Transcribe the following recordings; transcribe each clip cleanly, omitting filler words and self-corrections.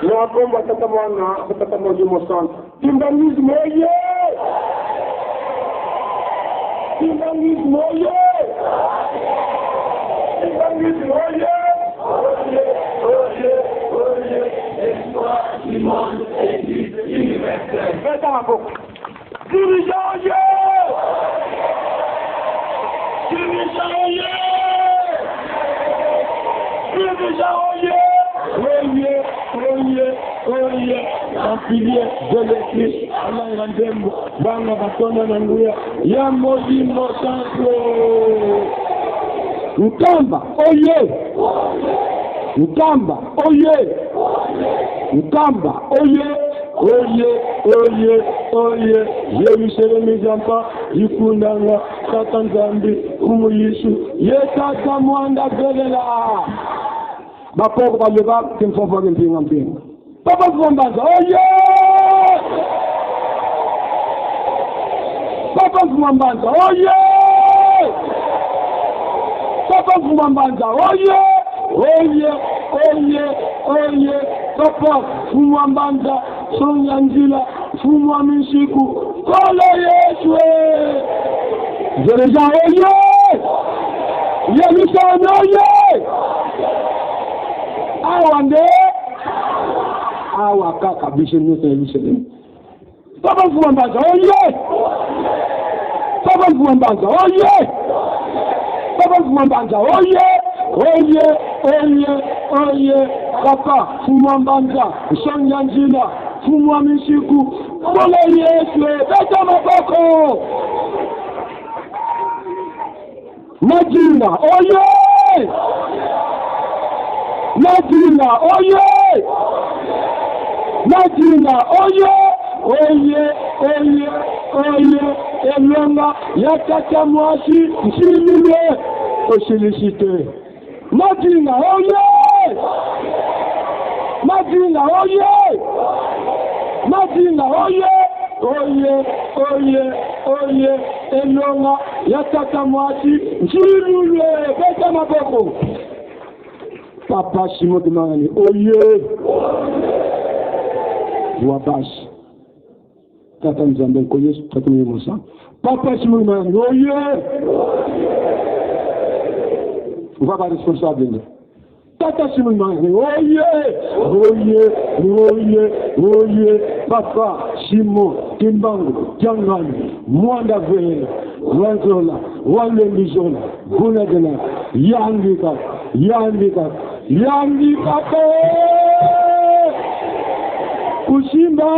Nakomba tata moja mosanta. Timbalismo ye. Timbalismo ye. Timbalismo ye. Oye, espoir du monde église universelle. Faites à la boucle. Dirigeant ye. Dirigeant ye. Dirigeant ye. Oye, afilie de l'Église, Allah irandembo, banga batonda na nguya, ya molimo santo. Nkamba, oye. Nkamba, oye. Nkamba, oye. Yerusalemu jampa, yikundanga, katanzambi, umuyisu, yetata mwanda gelela. Bapoko baleba kimfofo ngempinga. Papa Fumambanza, oye! Papa Fumambanza, oye! Papa Fumambanza, oye! Papa Fumambanza, Sonyanzila, Fumamishiku, Kola Yeshwe! Jereja, oye! Yerusalemu, oye! Awande! Awa kaka bishenu Yerusalemu. Papa Fumambanza, oye! Papa Fumambanza, oye! Papa Fumambanza, oye! Papa Fumambanza, Sonyanzila, Fumamishiku, Kola Yeshwe, Beta Maboko! Madina, oye! Madina, oye! Madina, oye! Elonga, yakata mwasi, nchilile, oshilisite. Madina, oye! Madina, oye! Madina, oye! Oye, elonga, yakata mwasi, nchilile, beta maboko. Papa Simon de Marani, oye! Wabash. Tata Nzambe Koye, Tata Mosa. Papa Simon de Marani, oye! On va pas responsable. Tata Simon de Marani, oye! Papa Simon, Kimbango, Djangani, Mwanda Vele, Wanzola, Wanlendizola, Bunadena, Yandika. Kusimba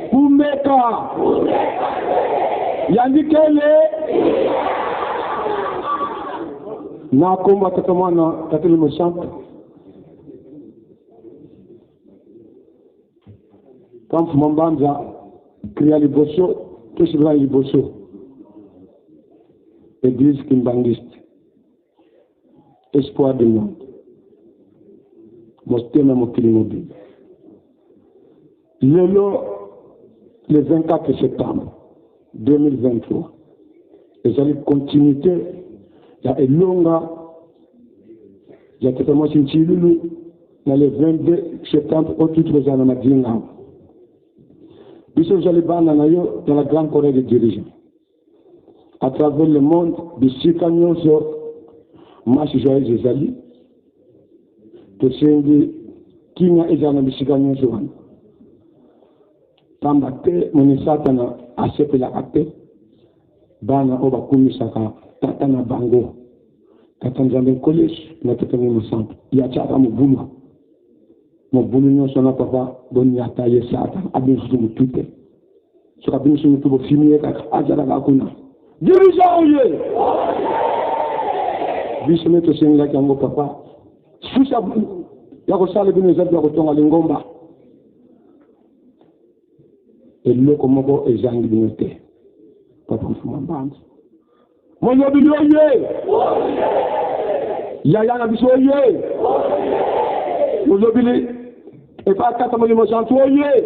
Kumeka Yandikele na komba tatamana tatili mshamba Papa Fumambanza cria liboso kishibra liboso Église kimbangiste espoir du monde. Mostema Mokili. Le 24 septembre 2023, les années continuité, il y a une longue, il y a totalement Sinchilulu, dans le 22 septembre, au titre de Zanamadina. Puis vous allez dans la grande Corée des dirigeants. À travers le monde, de Sikanyon sur Machi Joël Zezali, to sendi kinga ejana Sikanyon sur Tambate, Monisatana, Asepela Ate, Bana Oba Kumisaka, Tatana Bango, Tatanzambe College, Natatani Moussamp, Yachaka Mubulu. Mubulu nyo sona papa, Boni Ataye Sata, Abin Sumu Tute. So Abin Sumu Tubo Fimiye, Ajara Gakuna. Dirigeant oye. Bisome to senga kango papa. Susa yako sale bino zabi yako tonga lingomba. Eloko moko ezangi bino te. Papa mfuma mbandi. Moyo bili oye. Yaya na biso oye. Moyo bili et pas kata mo limo santu oye.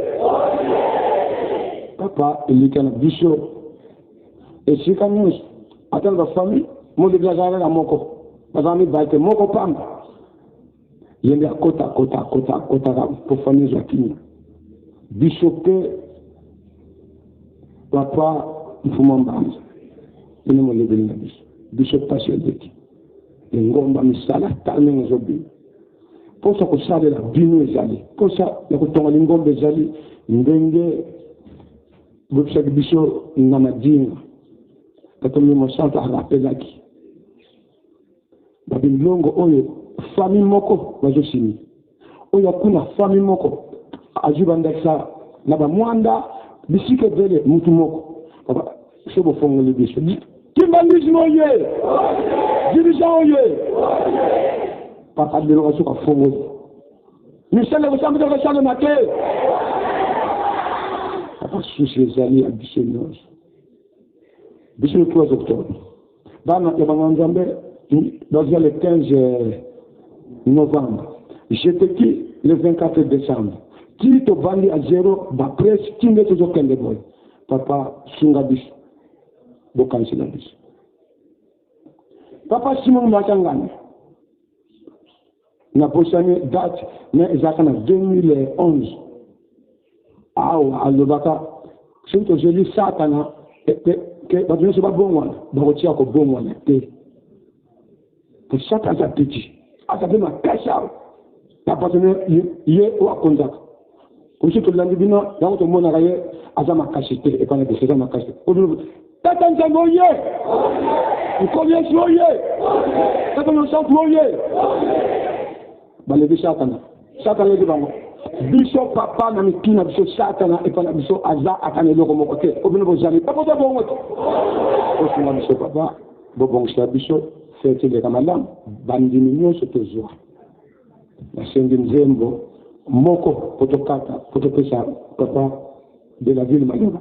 Papa elikana biso. Et si quand nous attendons la famille, moi je vais aller à Moko. Ma famille va être Moko Pam. Il y a kota pour famille Joaquin. Bishopé, papa, il faut m'embrasser. Il ne me lève pas. Bishop Pascal Deki. Le ngomba misala, talme ngozobi. Pour ça que ça de la bino ezali. Pour ça, le kotonga lingombe ezali. Ndenge, vous savez Bishop Namadine. Quand on me sent à la pelaki. Babi longo oyo famille moko bazosini. Oyo kuna famille moko ajibandaksa na ba mwanda bisike vele mutu moko. Papa sobo fongo le biso. Kimbandismo ye. Dirigeant ye. Papa de l'oraso ka fongo. Michel le ressemble de ressemble maté. Papa souci les alliés à bisenos. Le 3 octobre. Dans le 15 novembre. J'étais qui le 24 décembre. Qui te vendit à zéro, bah presque, qui n'est toujours qu'un déboy. Papa, Sungabis, Bokansilabis. Papa Simon Matangane. N'a pas changé date, mais exactement 2011. Ah, à l'Obaka. C'est que je lis Satana. Que je ne pas bon one, je retiens que bon one. Pour chacun sa petit. Ah, ça fait ma cache. La personne est au contact. Comme si tout le monde dans le monde a été à ma cache et qu'on a fait ça ma cache. T'attends un moyen. Vous connaissez moyen. T'attends un centre moyen. Bah, les Satana. Satana est devant moi. Bishop papa na mikina biso satana et pas na biso aza akanelo ko mokote obino bozali papa to bongo to na biso papa bobong sa biso fete de kamalam bandini nyoso tozo na sendi mzembo moko potokata potopesa papa de la ville Mayoba.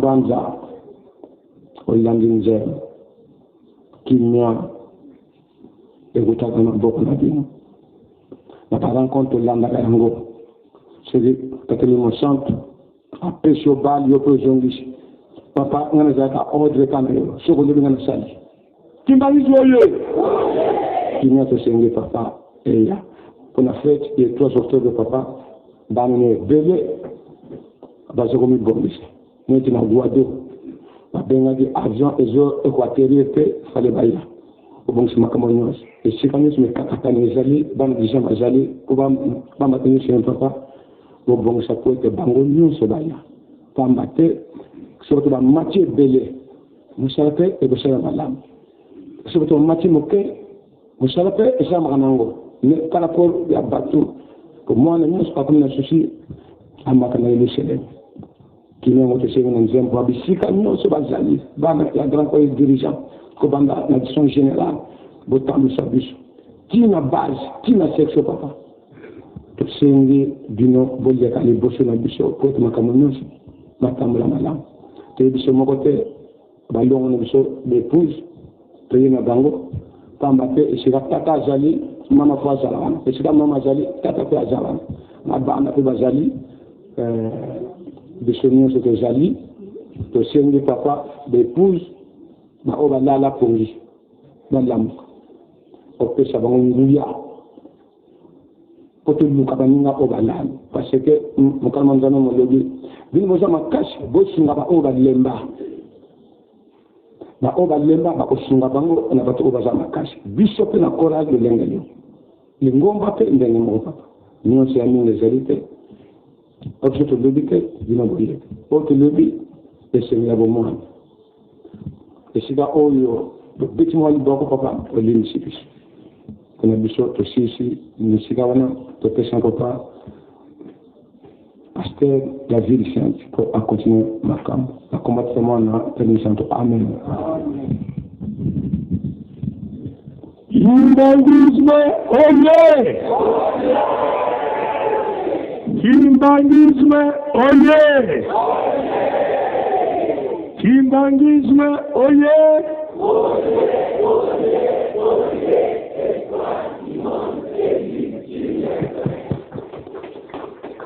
Mwanza oilanginze kimia ekutaka na boko na bino na par rencontre olanda yango c'est katolimo centre apesio bali yo projongis papa ngana zaka ordre kana yo soko lebi ngana sali kimbangizo yo kimia to senge papa eya pour la fête du 3 octobre papa banane bele bazoko mi bombisi nous na guado babenga di avion ezo équatorien pe fale baila bon c'est makamonyos et c'est quand même kakatani ezali bana déjà bazali ko ba mateni chez papa bon ça peut être bango nyonso baila pambate surtout ba match belé musalape e bosala malam surtout match moke musalape e sama kanango mais par rapport ya bateau pour moi ne pas comme na souci amaka na ile chelem qui n'est pas chez nous n'aime pas bisika nous se basali bana ya grand pays dirigeant ko banda la direction générale botam le service qui na base qui na section papa to sengi dino bolya kali bosso na biso ko to makamonos matamla malam te biso mokote balongo na biso l'épouse to yina bango pambate esika tata zali mama kwa zala esika mama zali tata kwa zala na bana ko bazali de soigner ce que j'allais, de soigner papa, d'épouse, ma obala la pongi, dans l'âme. Au peu ça va en rouilla. Pour tout le monde, obala. Parce que, mon calmandano m'a dit, d'une fois, ma cache, bosunga ba obala lemba. Ba obala lemba, ba osunga bango, on a pas obala ma cache. Bishop na chorale de l'engayo. L'ingomba pe, n'engayo papa. Nous, c'est amis les hérités. Autre lobby dinaboye autre lobby et c'est la bombe et c'est là où le petit moi le boko papa au limite qu'on a besoin de ici nous sigavana de personne papa parce que la vie sainte pour continuer ma camp à combattre moi na permission amen Kimbangisme oye Kimbangisme oye Kimbangisme oye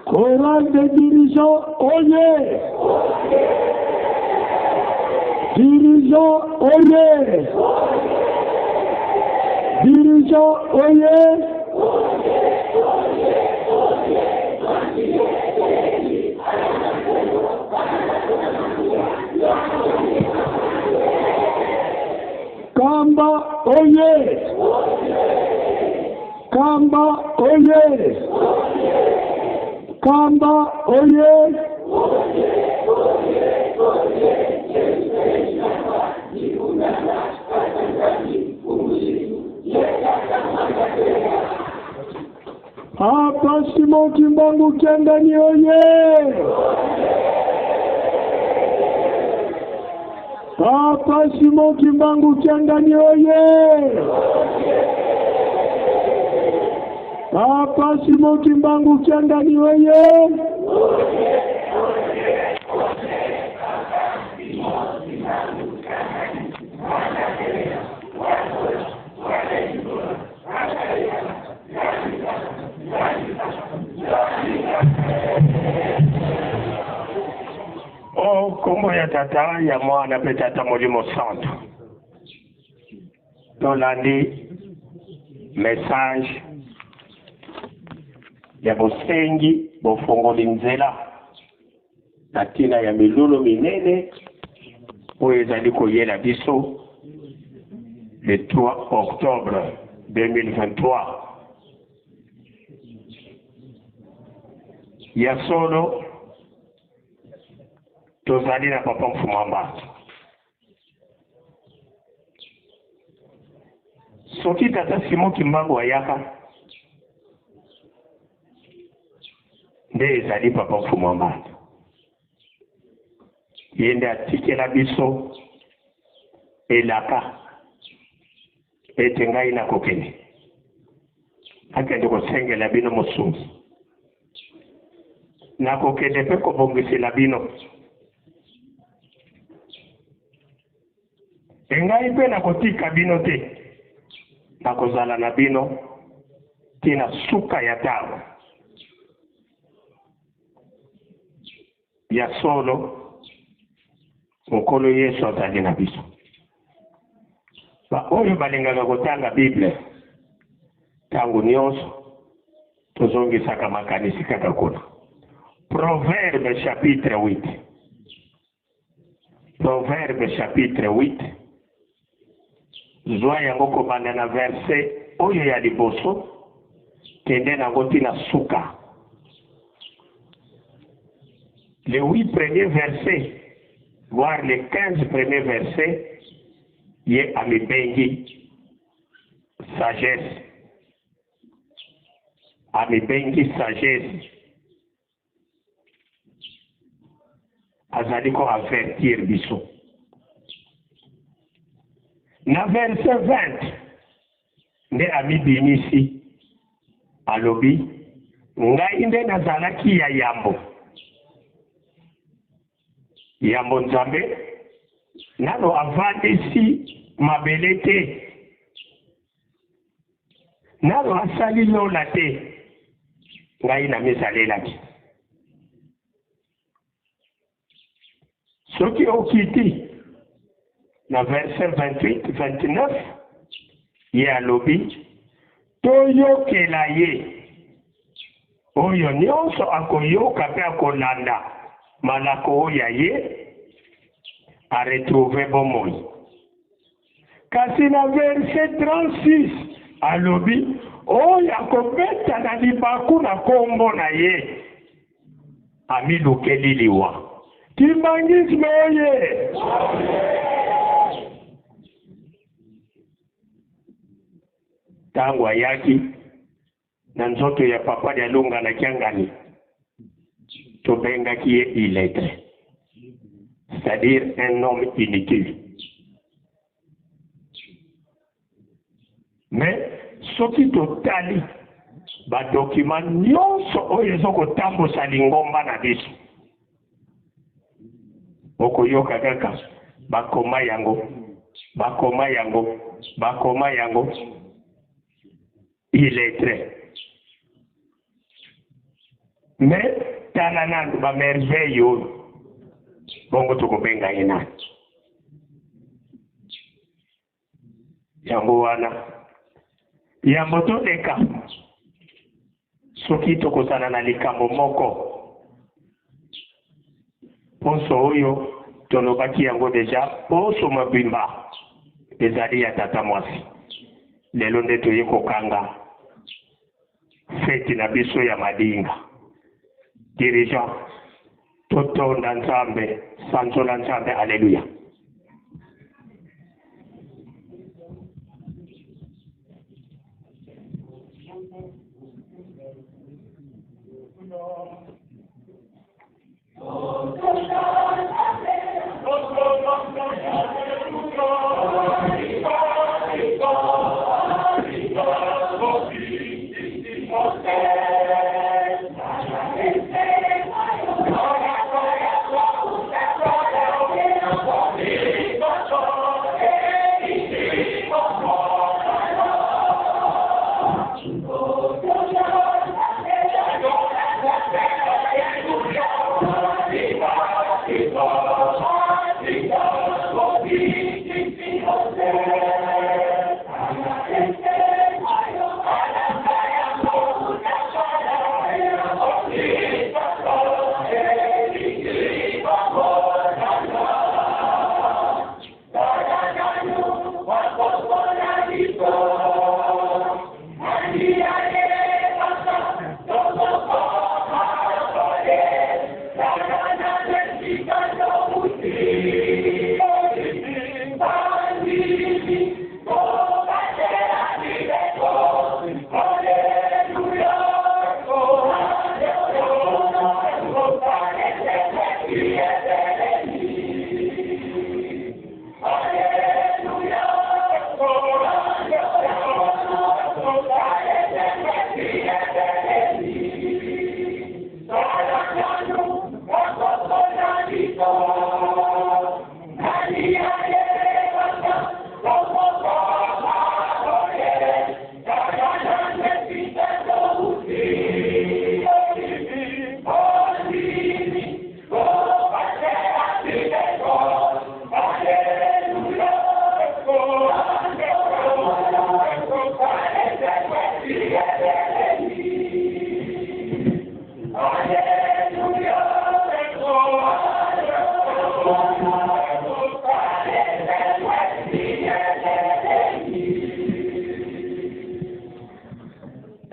Chorale des dirigeants oye Dirigeants, oyez! Dirigeants, oyez! Kamba, oyez! Kamba, oyez! Kamba, oyez! Hapa Simon Kimbangu Kyangani oyez! Hapa Simon Kimbangu Kyangani oyez! Hapa Simon Kimbangu Kyangani oyez! Oh, kombo ya tata ya mwana pe tata Molimo Centre. Tolandi message ya bosengi bofongoli nzela na tina ya milulu minene oyo ezali koyela biso le 3 octobre 2023 ya solo tozali na papa Mfumamba. Soki tata Simon Kimbangu ayaka nde ezali papa Mfumamba. Yende atikela biso elaka ete ngai na kokene akende kosengela bino mosungi na kokende pe kobongisela bino engai pe na kotika bino te na kozala na bino tina suka ya ntango ya solo mokolo Yesu azali na biso. Ba oyo balingaka kotanga Bible tango nyonso tozongisaka makanisi kaka kuna. Proverbe chapitre 8. Proverbe chapitre 8. Zwa yango kobanda na verset oyo ya liboso kende nango tina suka. Les 8 premiers versets, voire les 15 premiers versets, yé amibengi sagesse. Amibengi sagesse. Azali ko avertir biso. Na verset 20, nde amibimisi alobi, ngai nde nazalaki ya yambo. Yambo nzambe, nano avandisi mabele te. Nano asali lola te. Ngai na mizalelaki. Soki okiti, na verset 28-29, ye alobi, toyokela ye. Oyo nyonso akoyoka pe akolanda malako oya ye a retrouvé bomoi. Kasi na verset 36 alobi oyo akobeta na libaku na kombo na ye amilukeli liwa. Kimbangisme oye! Tangu ayaki na nzoto ya papa ya lunga na Kyangani tobenga qui est illettré, c'est-à-dire un homme inutile. Mais ce qui totali ba document nyonso oyo ezokotambusa lingomba na biso okoyoka kaka bakoma yango illettré. Mais tala nandu ba merveille oyo bongo tokobenga ye nani. yango wana yambo toleka soki tokozala na likambo moko poso oyo tolobaki yango deja poso mobimba ezali ya tata mwasi lelo nde toye kokanga feti na biso ya madinga dirigeant totonda nzambe sanzola nzambe aleluya.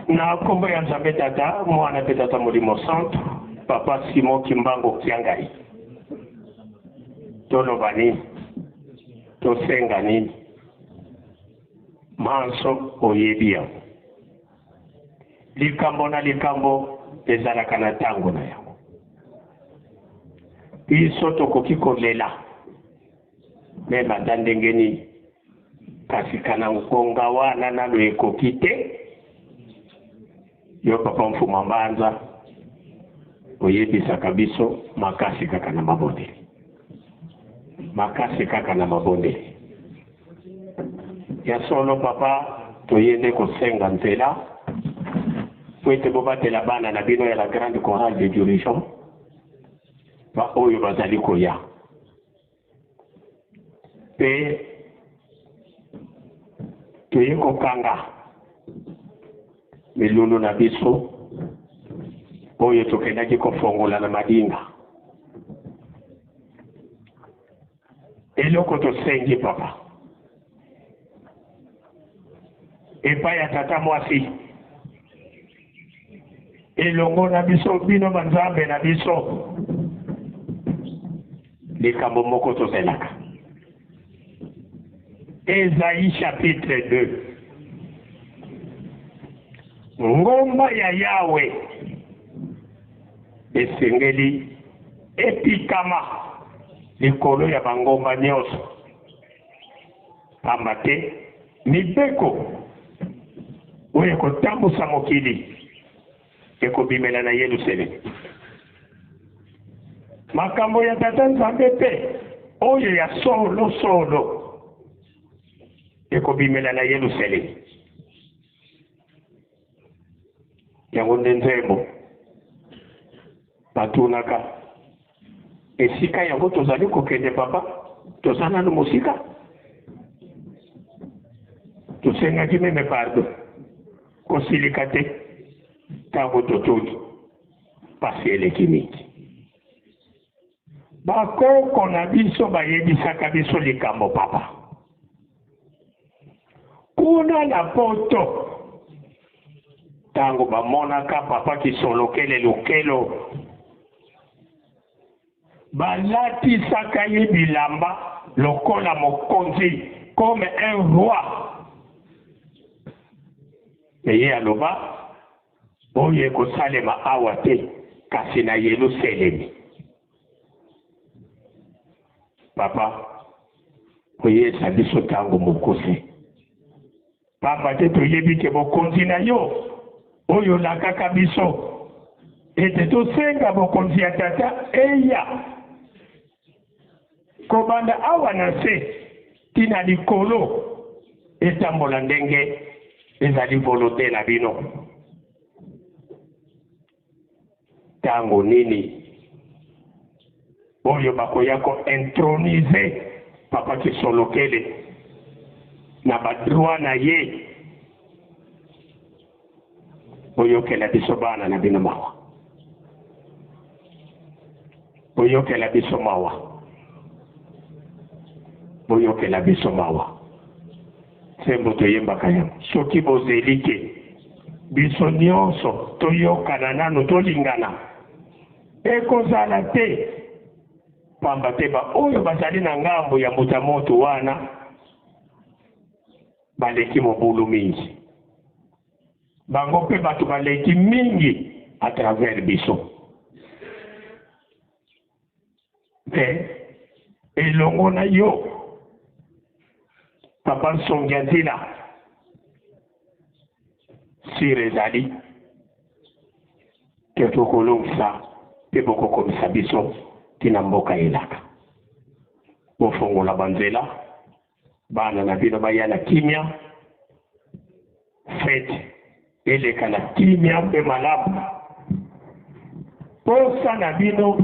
Na kombo ya nzambe tata mwana pe tata molimo centre papa Simon Kimbango Kiangai toloba nini tosenga nini manso oyebi yango likambo na likambo ezalaka na ntango na yango biso tokoki kolela meme ata ndenge nini kasi kana nkonga wana nano ekoki te. Yo papa mfuma mbanza oyebisaka biso makasi kaka na mabondeli makasi kaka na mabondeli ya solo papa toyende kosenga nzela po ete bobatela bana na bino ya la grande chorale de dirigeants ba oyo bazali koya pe toye kokanga milulu na biso oyo tokendaki kofongola na madinga eloko tosengi papa epai ya tata mwasi elongo na biso bino banzambe na biso likambo moko tozelaka Esaïe chapitre 2 ngomba ya Yawe esengeli epikama likolo ya bangomba nyonso pamba te mibeko oyo ekotambusa mokili ekobimela na Yelusalemu makambo ya tata nzambe pe oyo ya solo solo ekobimela na Yelusalemu yango nde nzembo batunaka esika yango tozali kokende papa toza nano mosika tosengaki meme pardon kosilika te ntango totuli pasi eleki mingi bakoko na biso bayebisaka biso likambo papa kuna na poto ntango bamonaka papa kisolokele lukelo balatisaka ye bilamba lokola mokonzi comme un roi eye aloba oyo ekosalema awa te kasi na Yerusalemi papa oyesa biso ntango mokusi papa te toyebi ke bokonzi na yo oyo olakaka biso ete tosenga bokonzi ya tata eya kobanda awa na se tina likolo etambola ndenge ezali volonté na bino ntango nini oyo bakoya kointronize papa kisolokele na badroit na ye oyokela biso bana na bino mawa oyokela biso mawa boyokela biso mawa sembo toyembaka yango soki bozeli te biso nyonso toyokana nano tolingana ekozala te pamba te oyo bazali na ngambo ya moto wana baleki mobulu mingi bango mpe bato baleki mingi à travers biso mpe elongo na yo papa nsongia nzela sire ezali te tokolongisa mpe bokokomisa biso tina mboka elaka bofongola banzela bana na bino baya na kimia fete eleka na kimia mpe malamu posa na bino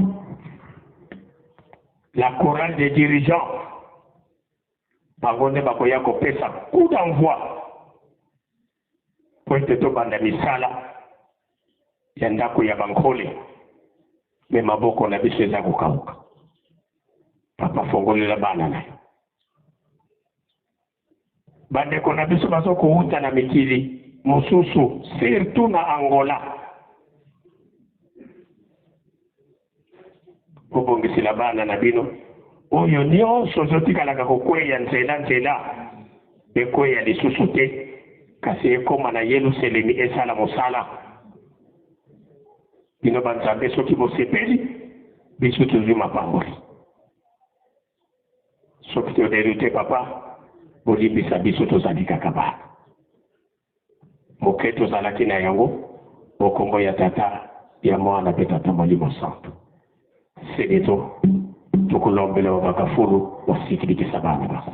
la chorale des dirigeants bango nde bakoya kopesa coup d'envoi po ete tobanda misala ya ndako ya bankole me maboko na biso eza kokauka papa fongolela bana na yo bandeko na biso bazo kouta na mikili mosusu surtout na Angola kobongisela bana na bino oyo nyonso ozotikalaka kokweya nzela ekweya lisusu te kasi ekoma na Yerusalemi esala mosala bino banzambe soki bosepeli biso tozwi mapamboli soki toderi te papa bolimbisa biso tozali kaka bana moke tozalaki na yango bokombo ya tata ya mwana mpe tata molimo santo seneto tukulombela bakafulu wasikilikisa bana bako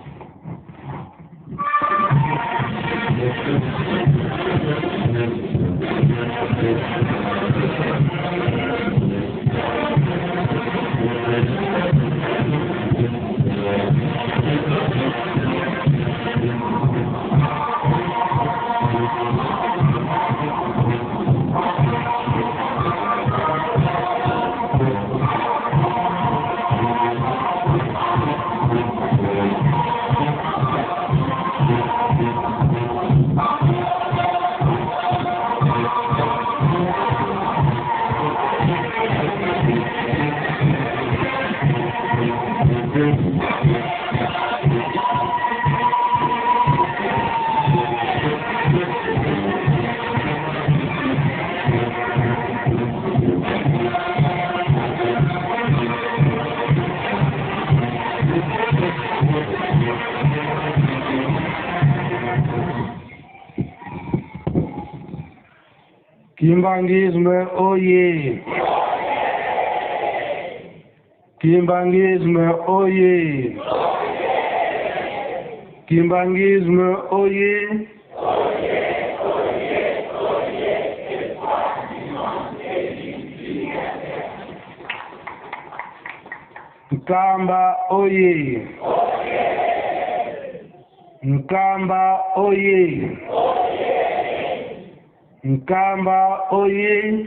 Kimbangisme oye! Kimbangisme oye! Kimbangisme oye! Nkamba oye! Nkamba oye. Nkamba oye.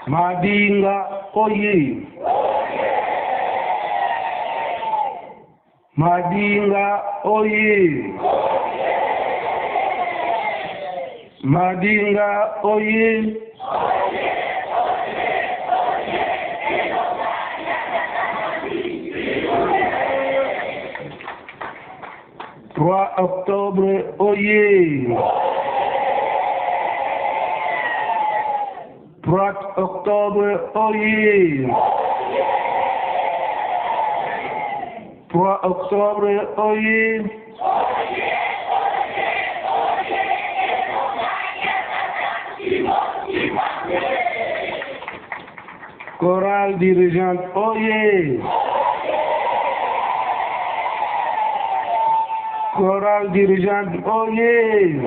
Madinga oye. Madinga oye. Madinga oye. 3 octobre oye. 3 octobre oye. 3 octobre oye. Chorale dirigeante oye. Chorale dirigeante oye.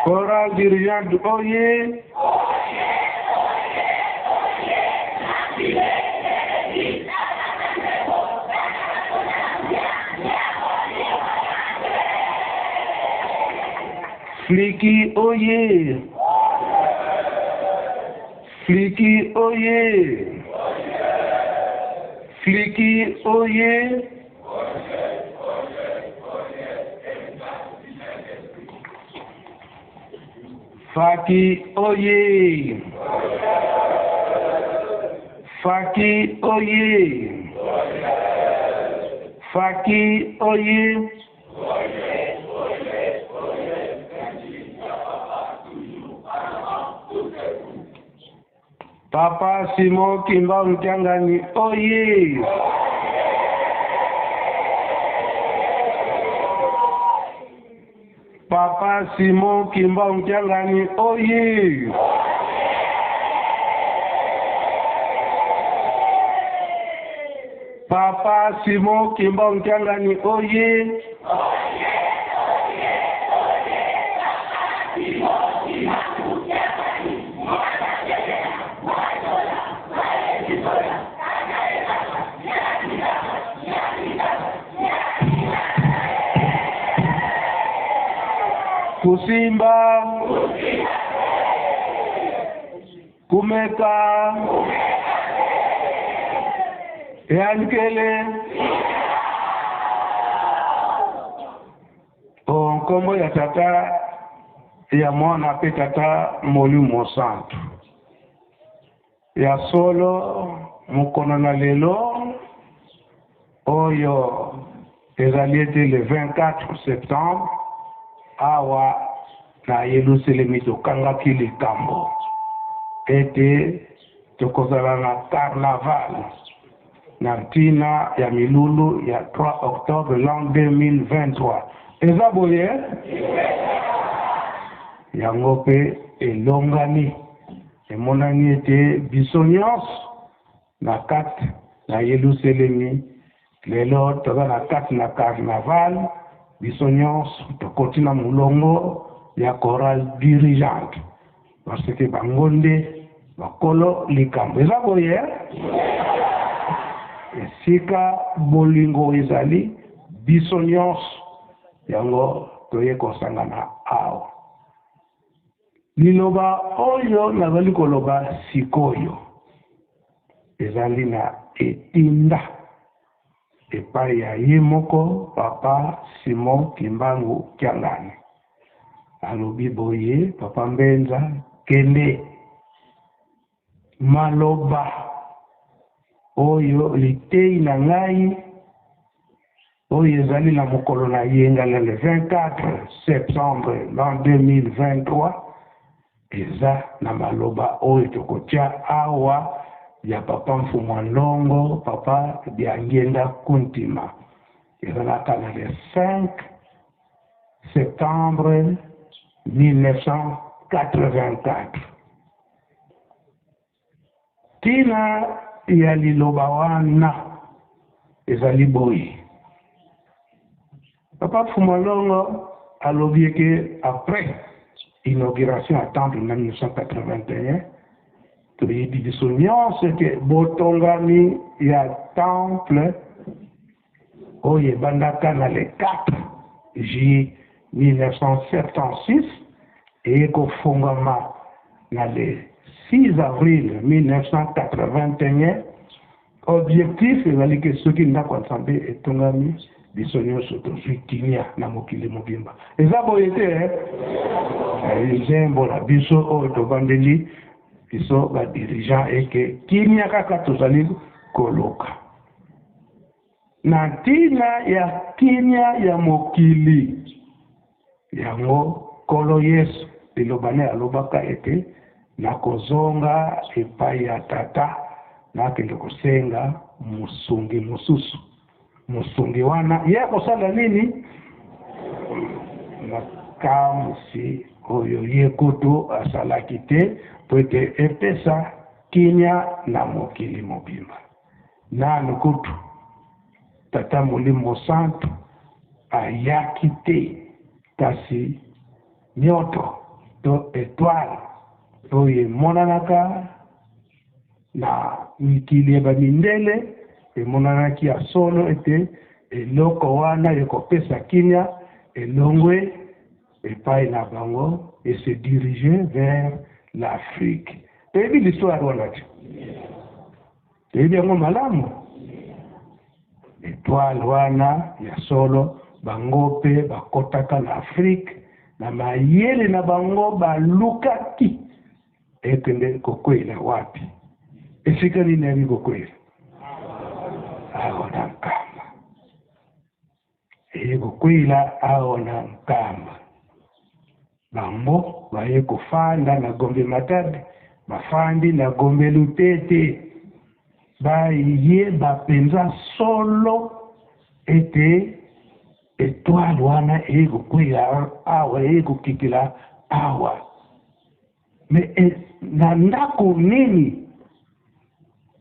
Chorale dirigeante oye. Fliki oye. Fliki oye. Fliki oye. Faki oye. Faki oye. Faki oye. Papa Simon Kimba Mtiangani oye. Papa Simon Kimba Mtiangani oye. Papa Simon Kimba Mtiangani oye. Kusimba, kumeka, yankele, nkombo ya tata ya mwana pe tata Molimo Santu ya solo mukono na lelo oyo ezali le 24 septembre awa na Yerusalemi tokangaki likambo ete tokozala na carnaval na ntina ya milulu ya 3 octobre l'an 2023 eza boye yango pe elongani emonani ete biso nyonso na kati na Yerusalemi lelo toza na kati na carnaval biso nyonso tokoti na mulongo ya chorale dirigeante parce que bango nde bakolo likambo eza boye esika bolingo ezali biso nyonso yango toye kosangana awa liloba oyo nazali koloba sikoyo ezali na etinda epai ya ye moko papa Simon Kimbangu Kiangani alobi boye papa Mbenza kende maloba oyo litei na ngai oyo ezali na mokolo na yenga le 24 septembre l'an 2023 eza na maloba oyo tokotia awa ya papa Mfumwa Ndongo papa Biangenda Kuntima ezalaka na le 5 septembre 1984 tina ya liloba wana ezali boye papa Mfumwa Ndongo à l'objet après l'inauguration à Temple en 1981, il dit que Botongami il y a Temple où il y a le 4 juillet 1976 et qu'au fondement le 6 avril 1981, objectif est que ceux qui n'ont pas ensemble et Tongami bisonyo soto suitinia na mokili mobimba eza boyete la biso o to bandeli biso ba dirigeant eke kinia kaka tozali koloka na tina ya kinia ya mokili yango kolo yesu elobane alobaka ete na kozonga epai ya tata nakende kosenga musungi mosusu musungi wana ye kosala nini makamsi oyo ye kutu asalaki te po ete epesa kinya na mokili mobimba nanu kutu tata molimo santo ayaki te kasi nyoto to etoile oyo emonanaka na mikili ya bamindele emonanaki ya solo ete eloko wana ekopesa kinya elongwe epai na bango et se diriger vers l'Afrique. Toyebi l'histoire wana te toyebi yango malamu etoile wana ya solo bango mpe bakotaka na Afrique na mayele na bango balukaki ekende kokwela wapi esika nini yabi kokwela aona nkamba kokwela aona nkamba bango baye kofanda na Gombe Matadi bafandi na Gombe Lutete baye bapenza solo ete etoile wana kokwela awa kokikila awa mais na ndako nini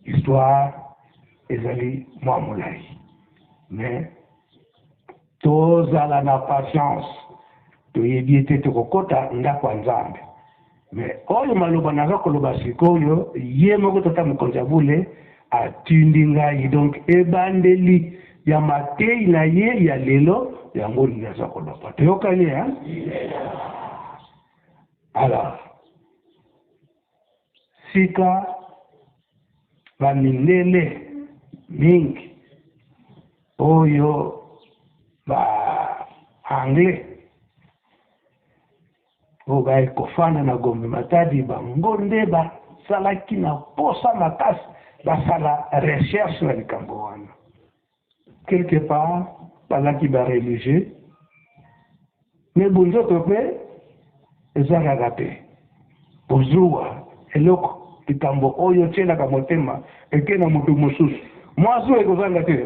histoire ezali mwa molai mais tozala na patience toyebi ete tokokota ndako ya Nzambe mais oyo maloba naza koloba sikoyo ye moko tata mokonzi ya bule atindi ngai donc ebandeli ya matei na ye ya lelo yango naza koloba toyokani alors sika bamindele mingi oyo ba anglais oyo baye kofanda na Gombe Matadi bango nde basalaki na posa makasi basala recherche na likambo wana quelque part bazalaki bareligieux mais bunzoto mpe ezalaka te kozwa eloko likambo oyo tielaka motema eke na moto mosusu mwazo ekozanga te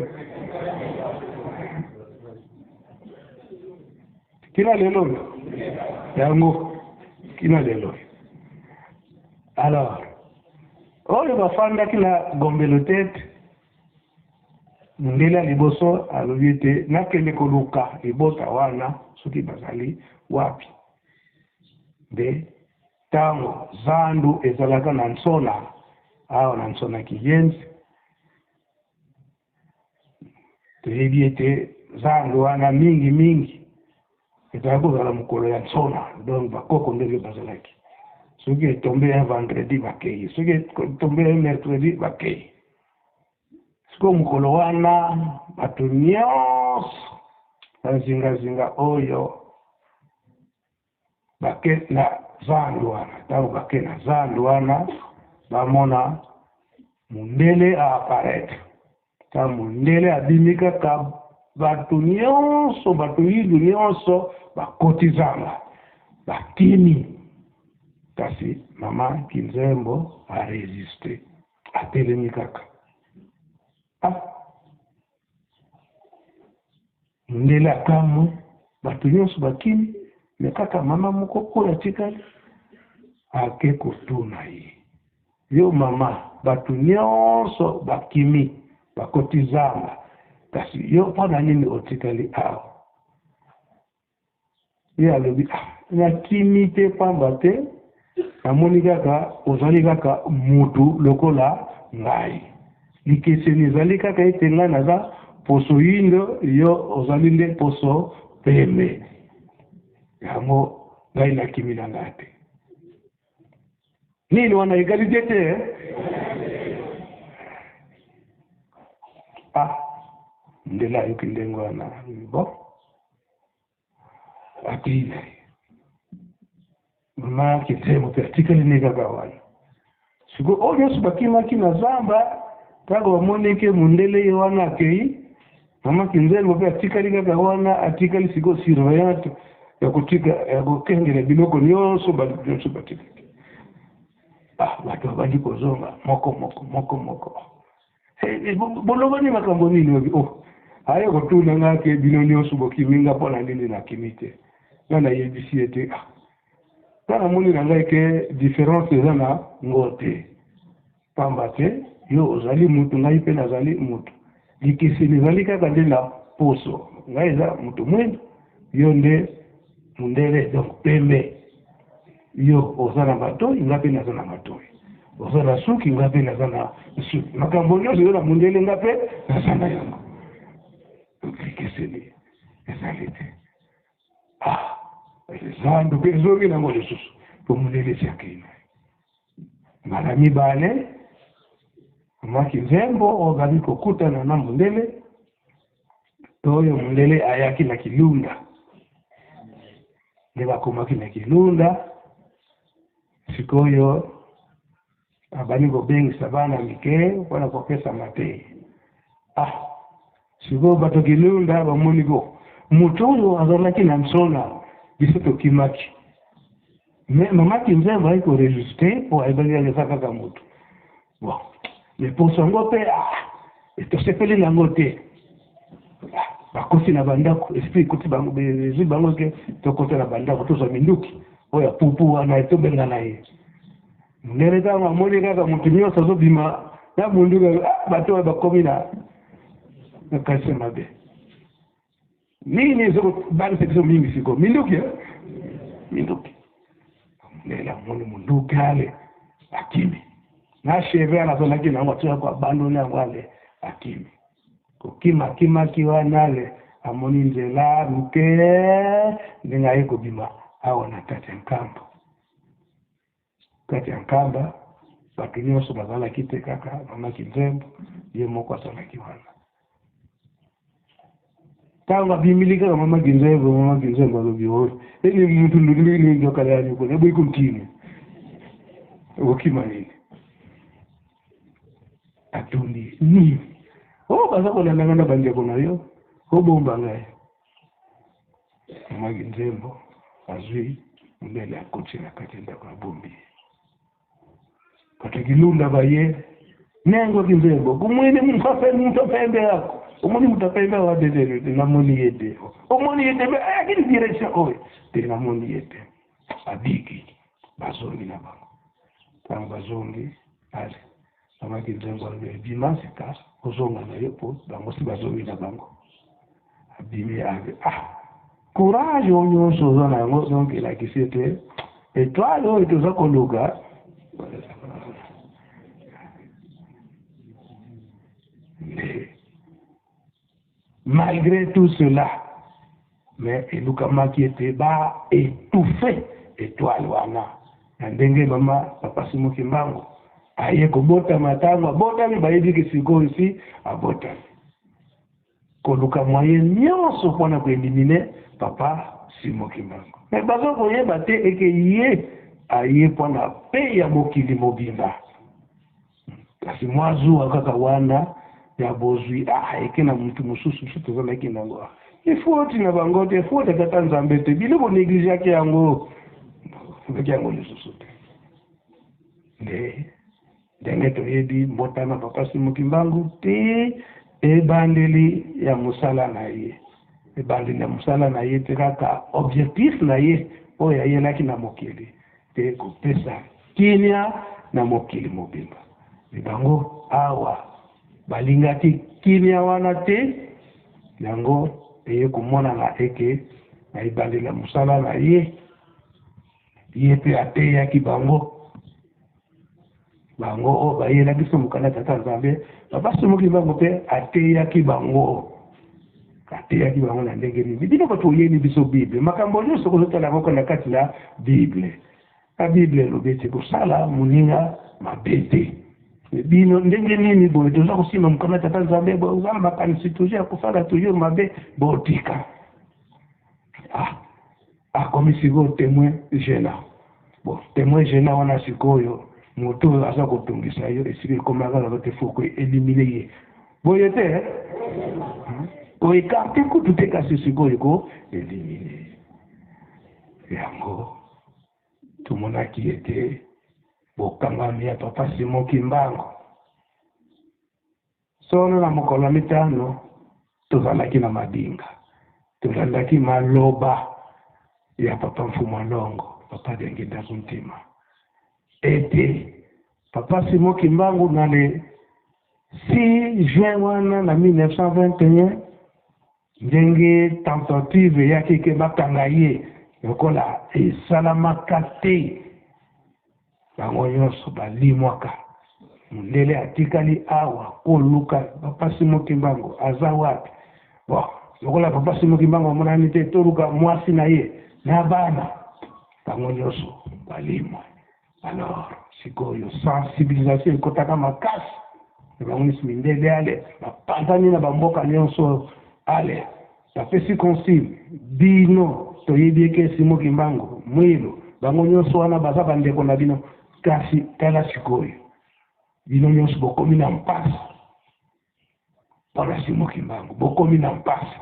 kina lelo yango kina lelo alors oyo bafandaki na Gombe Lutete ndela liboso alobi ete nakende koluka libota wana soki bazali wapi nde tango zandu ezalaka na nsona awa na nsona kiyenzi toyebi ete zandu wana mingi ezalaka kozala mokolo ya nsona donc bakoko ndenge bazalaki soki etombe un vendredi bakei soki etombe un mercredi bakei siko mokolo wana bato nyonso bazingazinga oyo bake na zandu wana ntango bake na zandu wana bamona mundele apparaître ta mundele abimi kaka bato nyonso bato yidu nyonso bakotizanga bakimi kasi mama Kinzembo aresiste atelemi kaka mundele akamu bato nyonso bakimi me kaka mama moko oyo atikali ake kotuna ye yo mama bato nyonso bakimi bakotizanga kasi yo mpona nini otikali awa ye alobi nakimi te pamba te namoni kaka ozali kaka mutu lokola ngai likeseni ezali kaka ete ngai naza poso yindo yo ozali nde poso pembe yango ngai nakimi na ngai te nini wana egalite te ndela yoki ndengo wana bon akina mama kitemo pe atikali ne kaka wana siko oyo subakimaki na zamba tago wamoneke mundele wana akei mama kinzelo pe atikali kaka wana atikali siko surveillante ya kutika ya kukengele biloko nyonso batika watu wabandi kozonga moko bolongo ni makambo nini ayo kotuna ngake bino nyonso bokiminga pona nini na kimite na yebisi ete kana moni na ngai ke différence eza na ngote pamba te yo ozali mutu ngai pe nazali mutu likeseni ezali kaka nde na poso ngai eza mutu mwendo yo nde mundele donc pembe yo oza na matoi nga mpe naza na matoi oza na suki nga mpe naza na suki makambo nyonso yo na mundele nga mpe naza na yango likeseni ezali te ezando mpe ezongi nango lisusu po mundele esiakina mbala mibale amaki nzembo ozali kokutana na mundele oyo mundele ayaki na kilunda nde bakomaki na kilunda sikoyo abali kobengisa bana mike mpona kopesa mateyi sikoyo bato kilunda bamoni ko moto oyo azalaki na nsona biso tokimaki me mamaki nzembo ayi koregistre po ayebaki alesa kaka motu bon me poso yango mpe tosepeli nango te bakoti na bandako esprit kuti bango bezwi bango ke tokota na bandako tozwa minduki oyo pupu wana etobenga na ye mundele ntango amoni kaka motu nyonso azobima na munduki bato oyo bakomi na kasi mabe nini ezokobanisa biso mingi siko minduki mundele amoni munduki ale akimi na cheve anazalaki nango atoya kwa bandoni yango ale akimi kokimaki wana le amoni nzela mike ndenge aye kobima awa na kati ya nkamba bato nyonso bazalaki te kaka mamaki nzembo ye moko azalaki wana ntango abimili kaka mamaki nzembo alobi oyo eni mutu ndundini njokala ya nyuko neboyi kumtini okokima nini atundi nini baza kolandanga na bandeko na yo obomba ngai mamaki nzembo azwi mundele akoti na kati ndako abombi bato kilunda baye nengo kinzembo kumwene muntu apembe yako omoni mutu apembe wadedere namoni yete omoni yete akini direction oyo te namoni yete abiki bazongi na bango ntango bazongi ale mamaki nzembo abima sika ozonga na yo po bango si bazongi na bango abimi courage oyo nyonso oza na yango donc elakisi ete etoile oyo toza koluka malgré tout cela mais elukamaki ete baétouffe étoile wana na ndenge mama papa Simoki Mbango aye kobotama ntango abotami bayebiki sikoyo si abotami koluka moye nyonso mpona koelimine papa Simoki Mbango me bazokoyeba te eke ye aye mpona pe ya mokili mobimba kasi mwa zuwa kaka wana ya bozwi eke na mutu mosusu biso tozalaki nango ifoti na bango te ifoti kata nzambe te biloko negligeaki yango eki yango lisusu te ndenge toyebi mbotama papa Simoki Mbango te ebandeli ya mosala na ye te kaka objectif na ye oyo ayelaki na mokili te kopesa kimia na mokili mobimba bango awa balingaki kimia wana te yango eye komonana eke na ibandela musala na ye pe ateyaki bango o bayela biso mokanda tata Nzambe papa Simoki Mbangu mpe ateyaki bango na ndenge nini bino bato oyeni biso Bible makambo nyonso kozotala yango na kati na Bible na Bible elobi ete kosala moninga mabe te bino ndenge nini boye toza kosima mokanda tata Nzambe boza na makanisi toujours ya kosala toujours mabe botika akomi sikoyo témoin gênant témoin gênant wana sikoyo moto aza kotungisa yo esili ekomaka kaka te fo koelimine ye boye te koekarte kutu te kasi sikoyo koelimine yango tomonaki ete bokangami ya papa Simoki Mbangu sono na mokolo ya mitano tozalaki na madinga tolandaki maloba ya papa Mfuma Longo papa Dengenda Kuntima ete papa Simoki Mbangu na le 6 juin wana na 1921 ndenge tentative yaki ke bakanga ye lokola esalamaka te bango nyonso balimwaka mundele atikali awa koluka papa Simoki Mbangu aza wapi lokola papa Simoki Mbangu amonani te toluka mwasi na ye na bana bango nyonso balimwa. Alors sikoyo sensibilisation ekotaka makasi bango nyonso mindele ale bapantani na bamboka nyonso ale bapesi consigne bino toyebi eke Simoki Mbangu mwilo bango nyonso wana baza bandeko na bino kasi tala sikoyo bino nyonso bokomi na mpasi mpona Simoki Mbangu bokomi na mpasi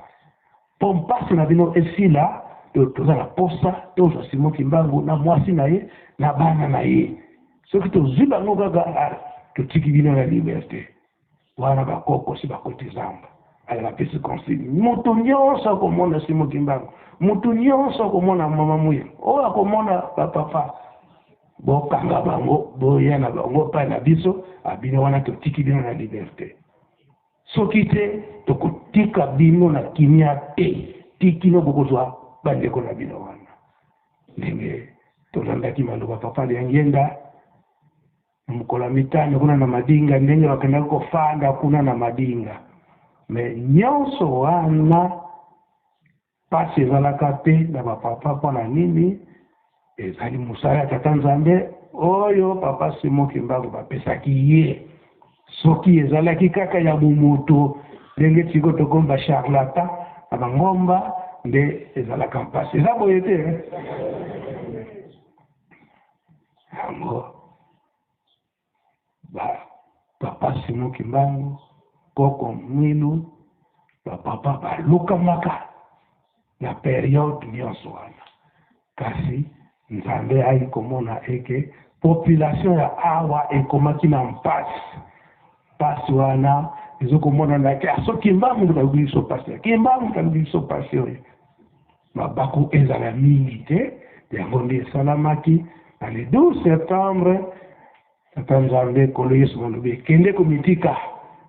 po mpasi na bino esila toza na posa tozwa Simoki Mbangu na mwasi na ye na bana na ye soki tozwi bango kaka totiki bino na liberté wana bakokosi bakoti zamba ala bapesi consigne moto nyonso akomona Simoki Mbangu moto nyonso akomona mama muye oyo akomona bapapa bokanga bango boya na bango pa na biso abino wana totiki bino na liberté soki te tokotika bino na kimia te tikino bokozwa bandeko na bino wana ndenge tolandaki maloba papa Dengenda mokolo mitano kuna na madinga ndenge bakendaki kofanda kuna na madinga me nyonso wana pasi ezalaka te na bapapa mpona nini ezali mosala ya tata Nzambe oyo papa Simoki Mbangu bapesaki ye soki ezalaki kaka ya momoto ndenge siko tokomba charlatan na bangomba nde ezalaka mpasi eza boye te yango papa Simoki Mbangu koko mwilu bapapa balukamaka na periode nyonso wana kasi Nzambe ayi komona eke population ya awa ekomaki na mpasi wana ezokomona nake soki Mbangu kaluki biso pasi Mbangu kaluki biso pasi oyo mabaku ezala mingi te yango nde esalamaki na le 12 septembre tata Nzambe kolo Yesu malobi ekende komitika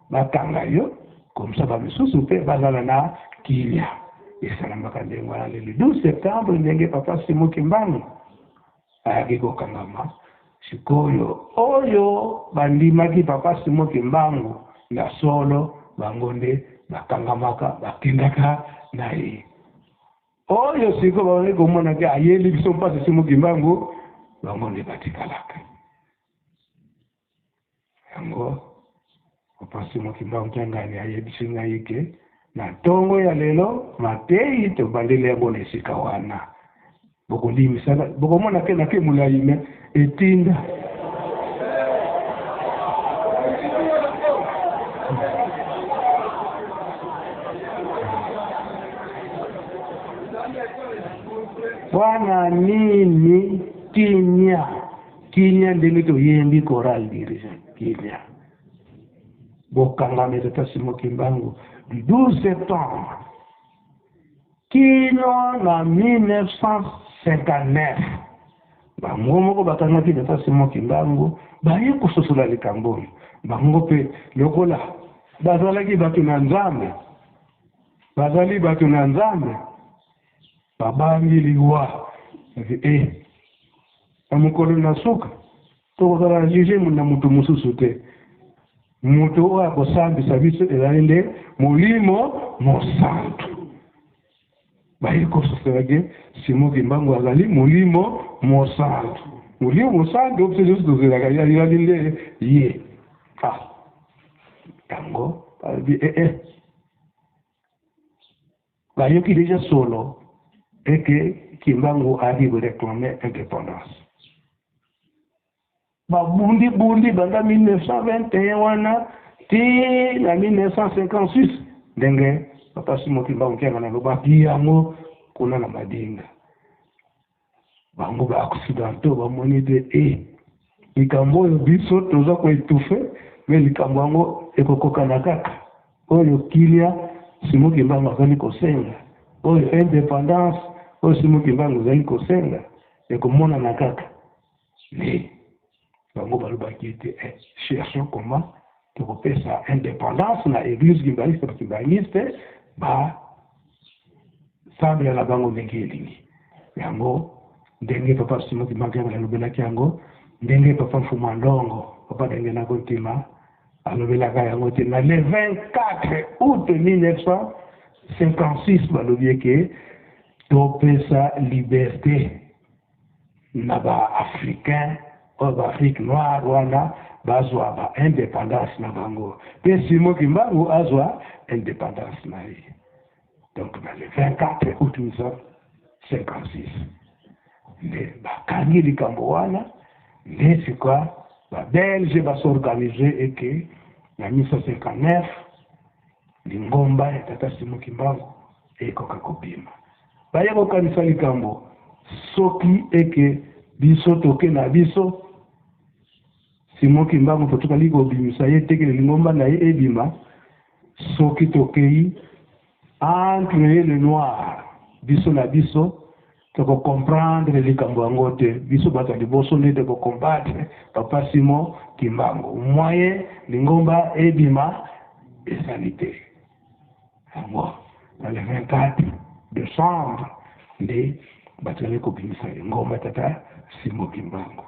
bakanga yo komsa bamisusu mpe bazala na kilia esalamaka ndenge wana le 12 septembre ndenge papa Simoki Mbangu ayaki kokangama sikoyo oyo bandimaki papa Simoki Mbangu na solo bango nde bakangamaka bakendaka na ye oyo siko baone komona ke ayeli biso mpasi Simoki Mbangu bango nde batikalaka yango papa Simoki Mbangu kyangani ayebisi ngai ke na ntongo ya lelo mateyi tobandeli yango na esika wana bokolimisa bokomona ke nake molai me etinda wana nini kinya ndenge toyembi choral dirigent kinya bokangami tata Simoki Mbangu du 12 septembre kino na 1959 bango moko bakangaki tata Simoki Mbangu baye kososola likambo bango mpe lokola bazali bato na Nzambe babangi liwa amukolo na suka tokozala juge na mutu mosusu te mutu oyo akosambisa biso ezali nde molimo mosantu bayi kososelake Simon Kimbangu azali molimo mosantu molimo mosantu opese nyonso tozelaka yali nde ye yango balobi bayoki deja solo eke Kimbangu ali koréclame indépendance babundi banda 1921 wana ti na 1956 ndenge papa Simon Kimbangu kianga na lobaki yango kuna na madinga bango ba-occidentaux bamoni te likambo oyo biso toza koetufe me likambo yango ekokokana kaka oyo kilia Simon Kimbangu azali kosenga oyo indépendance oyo Simon Kimbangu azali kosenga ekomonana kaka bango balobaki ete cherchons comment tokopesa indépendance na église kimbaniste basambela na bango ndenge elingi yango ndenge papa Simon Kimbangu alobelaki yango ndenge papa Mfuma Ndongo papa ndenge na kontima alobelaka yango te na le 24 août 1956 balobi eke topesa liberté na ba-africain oyo ba-afrique noire wana bazwa ba-indépendance na bango mpe Simon Kimbangu azwa indépendance na ye donc na le 24 août 1956 nde bakangi likambo wana nde sikwa babelge basorganize eke na 1959 lingomba ya tata Simon Kimbangu ekoka kobima baye kokanisa likambo soki eke biso toke na biso Simon Kimbangu totukali kobimisa ye tekele lingomba na ye ebima soki tokei entre le noir biso na biso toko comprendre likambo yango te biso bato ya liboso nde toko combattre papa Simon Kimbangu moyen lingomba ebima ezali te yango na le 24 décembre nde bato yali kobimisa lingomba tata Simon Kimbangu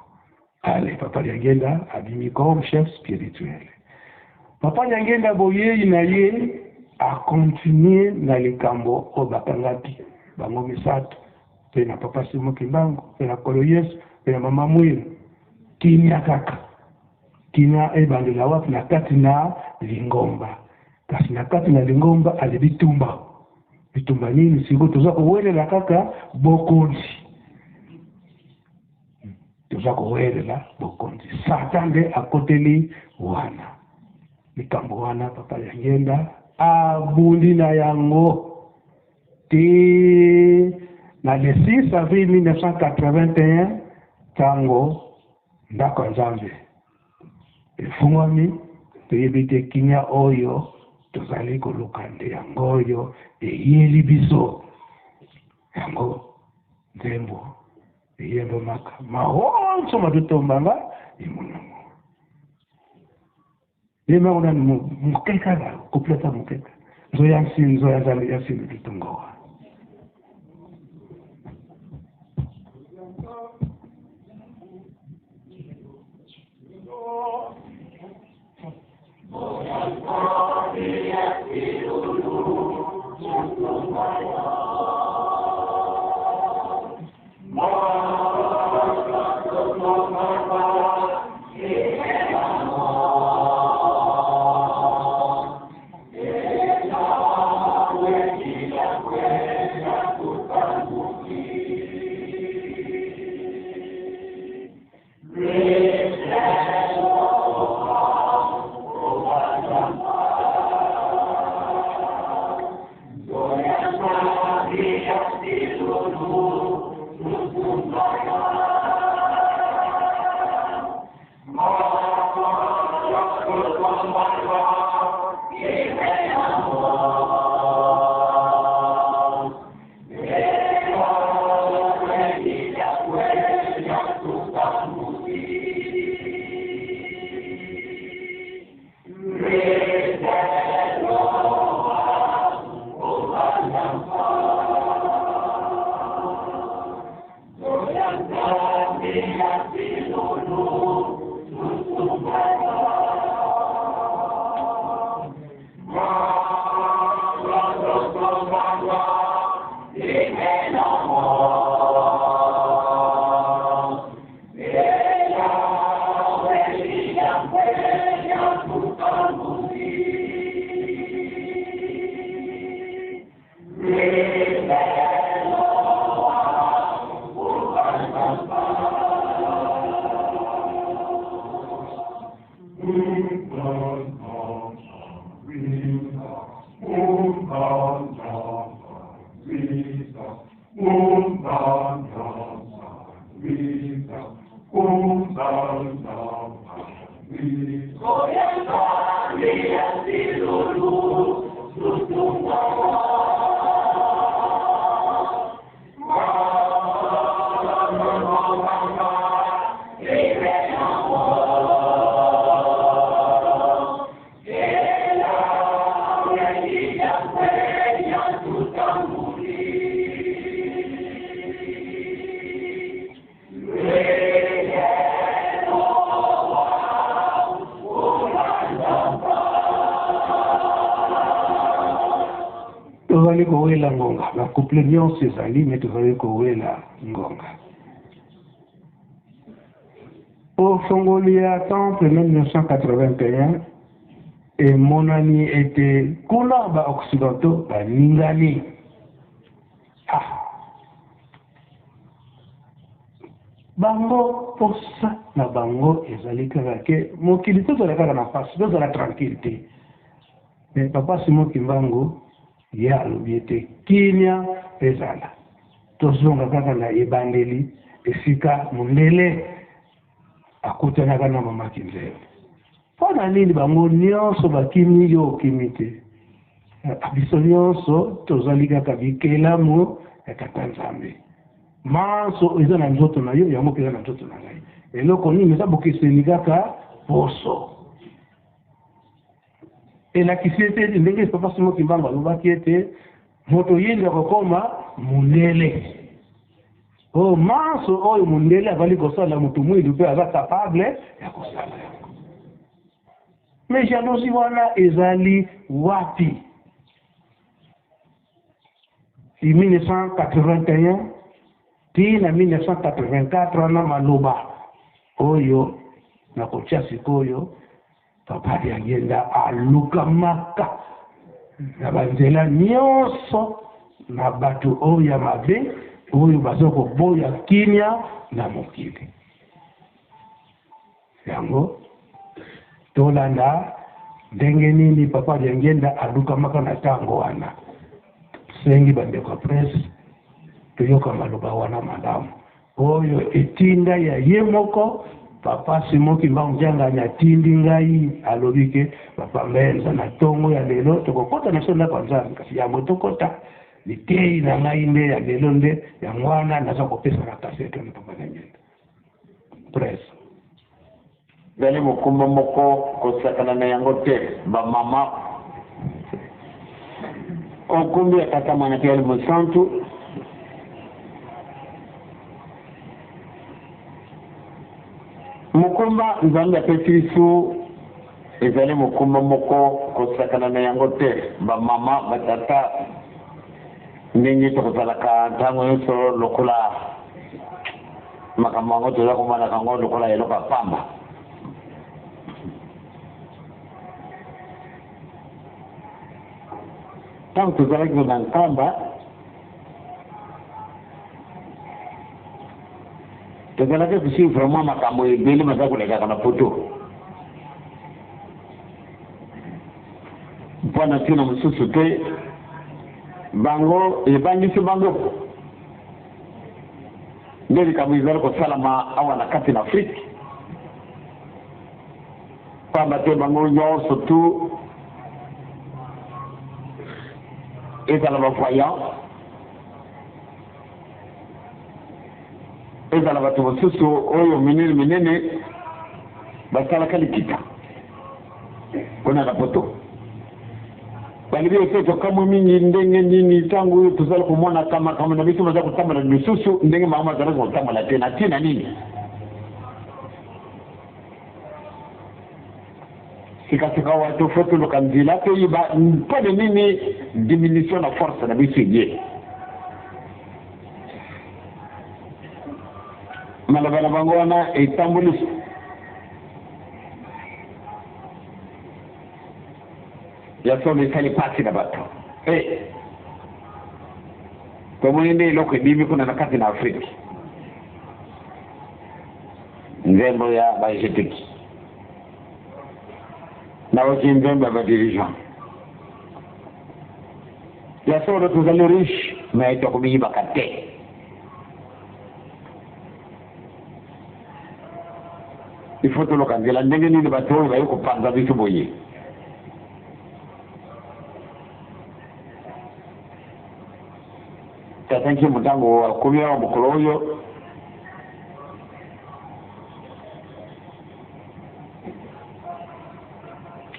ale papa Nyangenda abimi comme chef spirituel papa Nyangenda boyei na ye akontinue na likambo oyo bakangaki bango misato mpe na papa Simon Kimbangu mpe na kolo Yesu mpe na mama Mwiru kinia kaka kinia ebandela wapi na kati na lingomba kasi na kati na lingomba ali bitumba nini siko toza kowelela kaka bokonzi toza kowelela bokonzi Satan nde akoteli wana likambo wana papa Nyangenda abundi na yango te na le 6 avril 1981 tango ndako ya Nzambe efungwami toyebi te kinia oyo tozali koluka nde yango oyo eyeli biso yango nzembo eyembo maka mahonso matutombanga imonamo yemango nani mokeka na kopleta mokeka nzoya nzambe ya nsimi tutongowa kowela ngonga ba couple nyonso ezali me tozali kowela ngonga au fongoli ya temple 1981 emonani ete kuna ba occidentaux baningani bango posa na bango ezali kaka ke mokili tozala kaka na pasi tozala tranquille te mais papa Simon Kimbangu ye alobi ete kimia ezala tozonga kaka na ebandeli esika mondele akutanaka na mama Kinzele mpona nini bango nyonso bakimi yo okimi te biso nyonso tozali kaka bikelamu ya tata Nzambe manso eza na nzoto na yo yango mpe eza na nzoto na ngai eloko nini eza bokeseni kaka poso elakisi ete ndenge papa Simon Kimbangu alobaki ete moto yende akokoma mondele o manso oyo mondele avali kosala moto mwindu mpe aza capable ya kosala yango mais jalousie wana ezali wapi 1981 tina 1984 wana maloba oyo na kotia sikoyo papa agenda aluka maka na banzela nyonso na bato oyo ya mabe oyo baza koboya kimia na mokili yango tolanda ndenge nini papa agenda aluka maka na tango wana sengi bandeko presse toyoka maloba wana malamu oyo etinda ya ye moko papa Simon Kimbangu Janganya atindi ngai alobi ke papa mbenza na tongo ya lelo tokokota na sonda kwa Nzambe kasi ya motokota litei na ngai nde ya lelo nde ya mwana naza kopesa na kasete na papa Ngenda presse bele mukumba moko kosakana na yango te ba mama okumbi atata mwana pia musantu mukumba Nzambe apesi su ezali mukumba moko kosakana na yango te ba mama batata ndenge tokozalaka ntango nyonso lokola makambo yango toza komona kango lokola eloko ya pamba ntango tozalaki na nkamba tozalaki kusi vraiment makambo ebele baza kolekaka na poto mpona ntina mosusu te bango ebangisi bango nde likambo ezali kosalama awa na kati na Afrique pamba te bango nyonso tu ezala bavoyant ezala bato mosusu oyo minene basalaka likita mpona na poto balibi ete tokamwe mingi ndenge nini ntango oyo tozali komona makambo na biso baza kotambola lisusu ndenge makambo azalaki kotambola te na ntina nini sikasika wato fo toluka nzela toyiba mpone nini diminution na force na biso ye maloba na bango wana etamboli ya solo esali pasi na bato tomoni nde eloko ebimi kuna na kati na Afrique nzembo ya baegetiki na oki nzembo ya badirigeant ya solo tozali riche me tokomiyibaka te ifo toloka nzela ndenge nini bato oyo baye kopanza biso boye tatanki mutango akomi awa mokolo oyo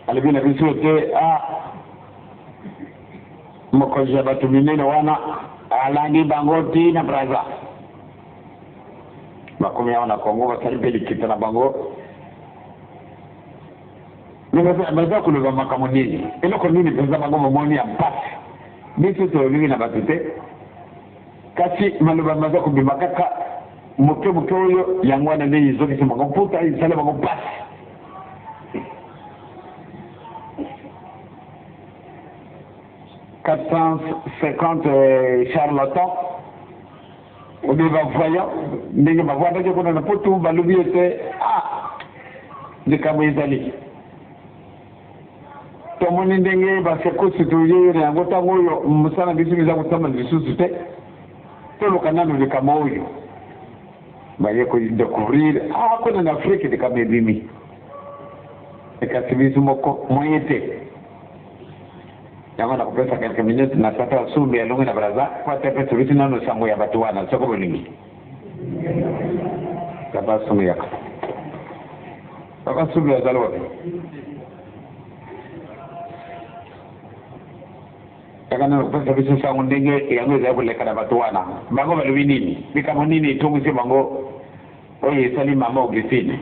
alobi na biso te mokonzi ya bato minene wana alandi bango ti na Braza bakomi awa na Congo basali mpe likita na bango baza koloba makambo nini eloko nini mpenza bango bomoni ya mpasi biso tolingi na bato te kasi maloba maza kobima kaka moke oyo yango wana nde ezokisa bango mputa esala bango mpasi. charlatan obe bavoyant ndenge bavwandaki kuna na poto balobi ete likambo ezali tomoni ndenge basekosi toyeyena yango ntango oyo mosala biso eza kotambala lisusu te toluka nano likambo oyo baye kodécouvrir kuna na afrique likambo ebimi ekasi biso moko moye te yango na kopesa quelques minutes na tata sumbi alongi na braza kwa tepe tubisi nano sango ya batu wana soko bolingi tata sumbi yaka tata sumbi azalo wapi yakana kopesa biso sango ndenge yango ezali koleka na batu wana bango balobi nini likambo nini etongisi bango oyo esali mama Augustine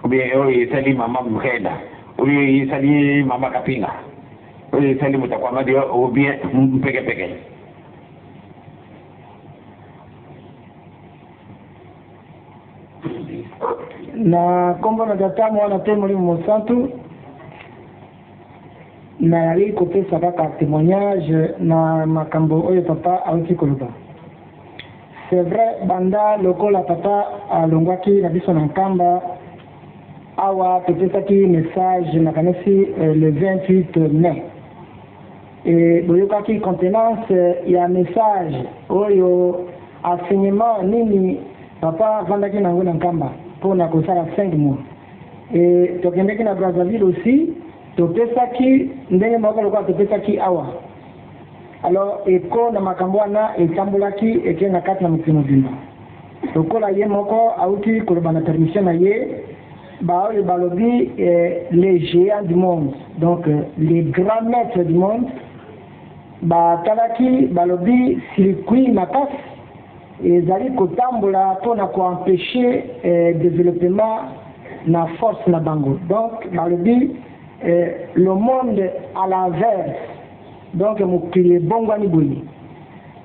ubie oyo esali mama Mkhenda oyo esali mama Kapinga oye sali mutakwamadi ou bien mpeke na kombo na data mwana te Molimo Mosantu na yali kopesa kaka témoignage na makambo oyo papa auti koloba. C'est vrai banda lokola papa alongwaki na biso na nkamba awa topesaki message na kanisi le 28 mai. Et boyokaki contenance ya message oyo enseignement nini papa vandaki nango na nkamba mpona kosala 5 mois. Et tokendeki na Brazzaville aussi topesaki ndenge moko lokola topesaki awa. Alors eko na makambo wana etambolaki eke na kati na mokili mobimba lokola ye moko auti koloba na permission na ye baoyo balobi les géants du monde, donc les grands maîtres du monde batalaki balobi circuit makasi ezali kotambola mpona koempêcher développement na force na bango. Donc balobi le monde à l'inverse, donc mokili ebongwani boye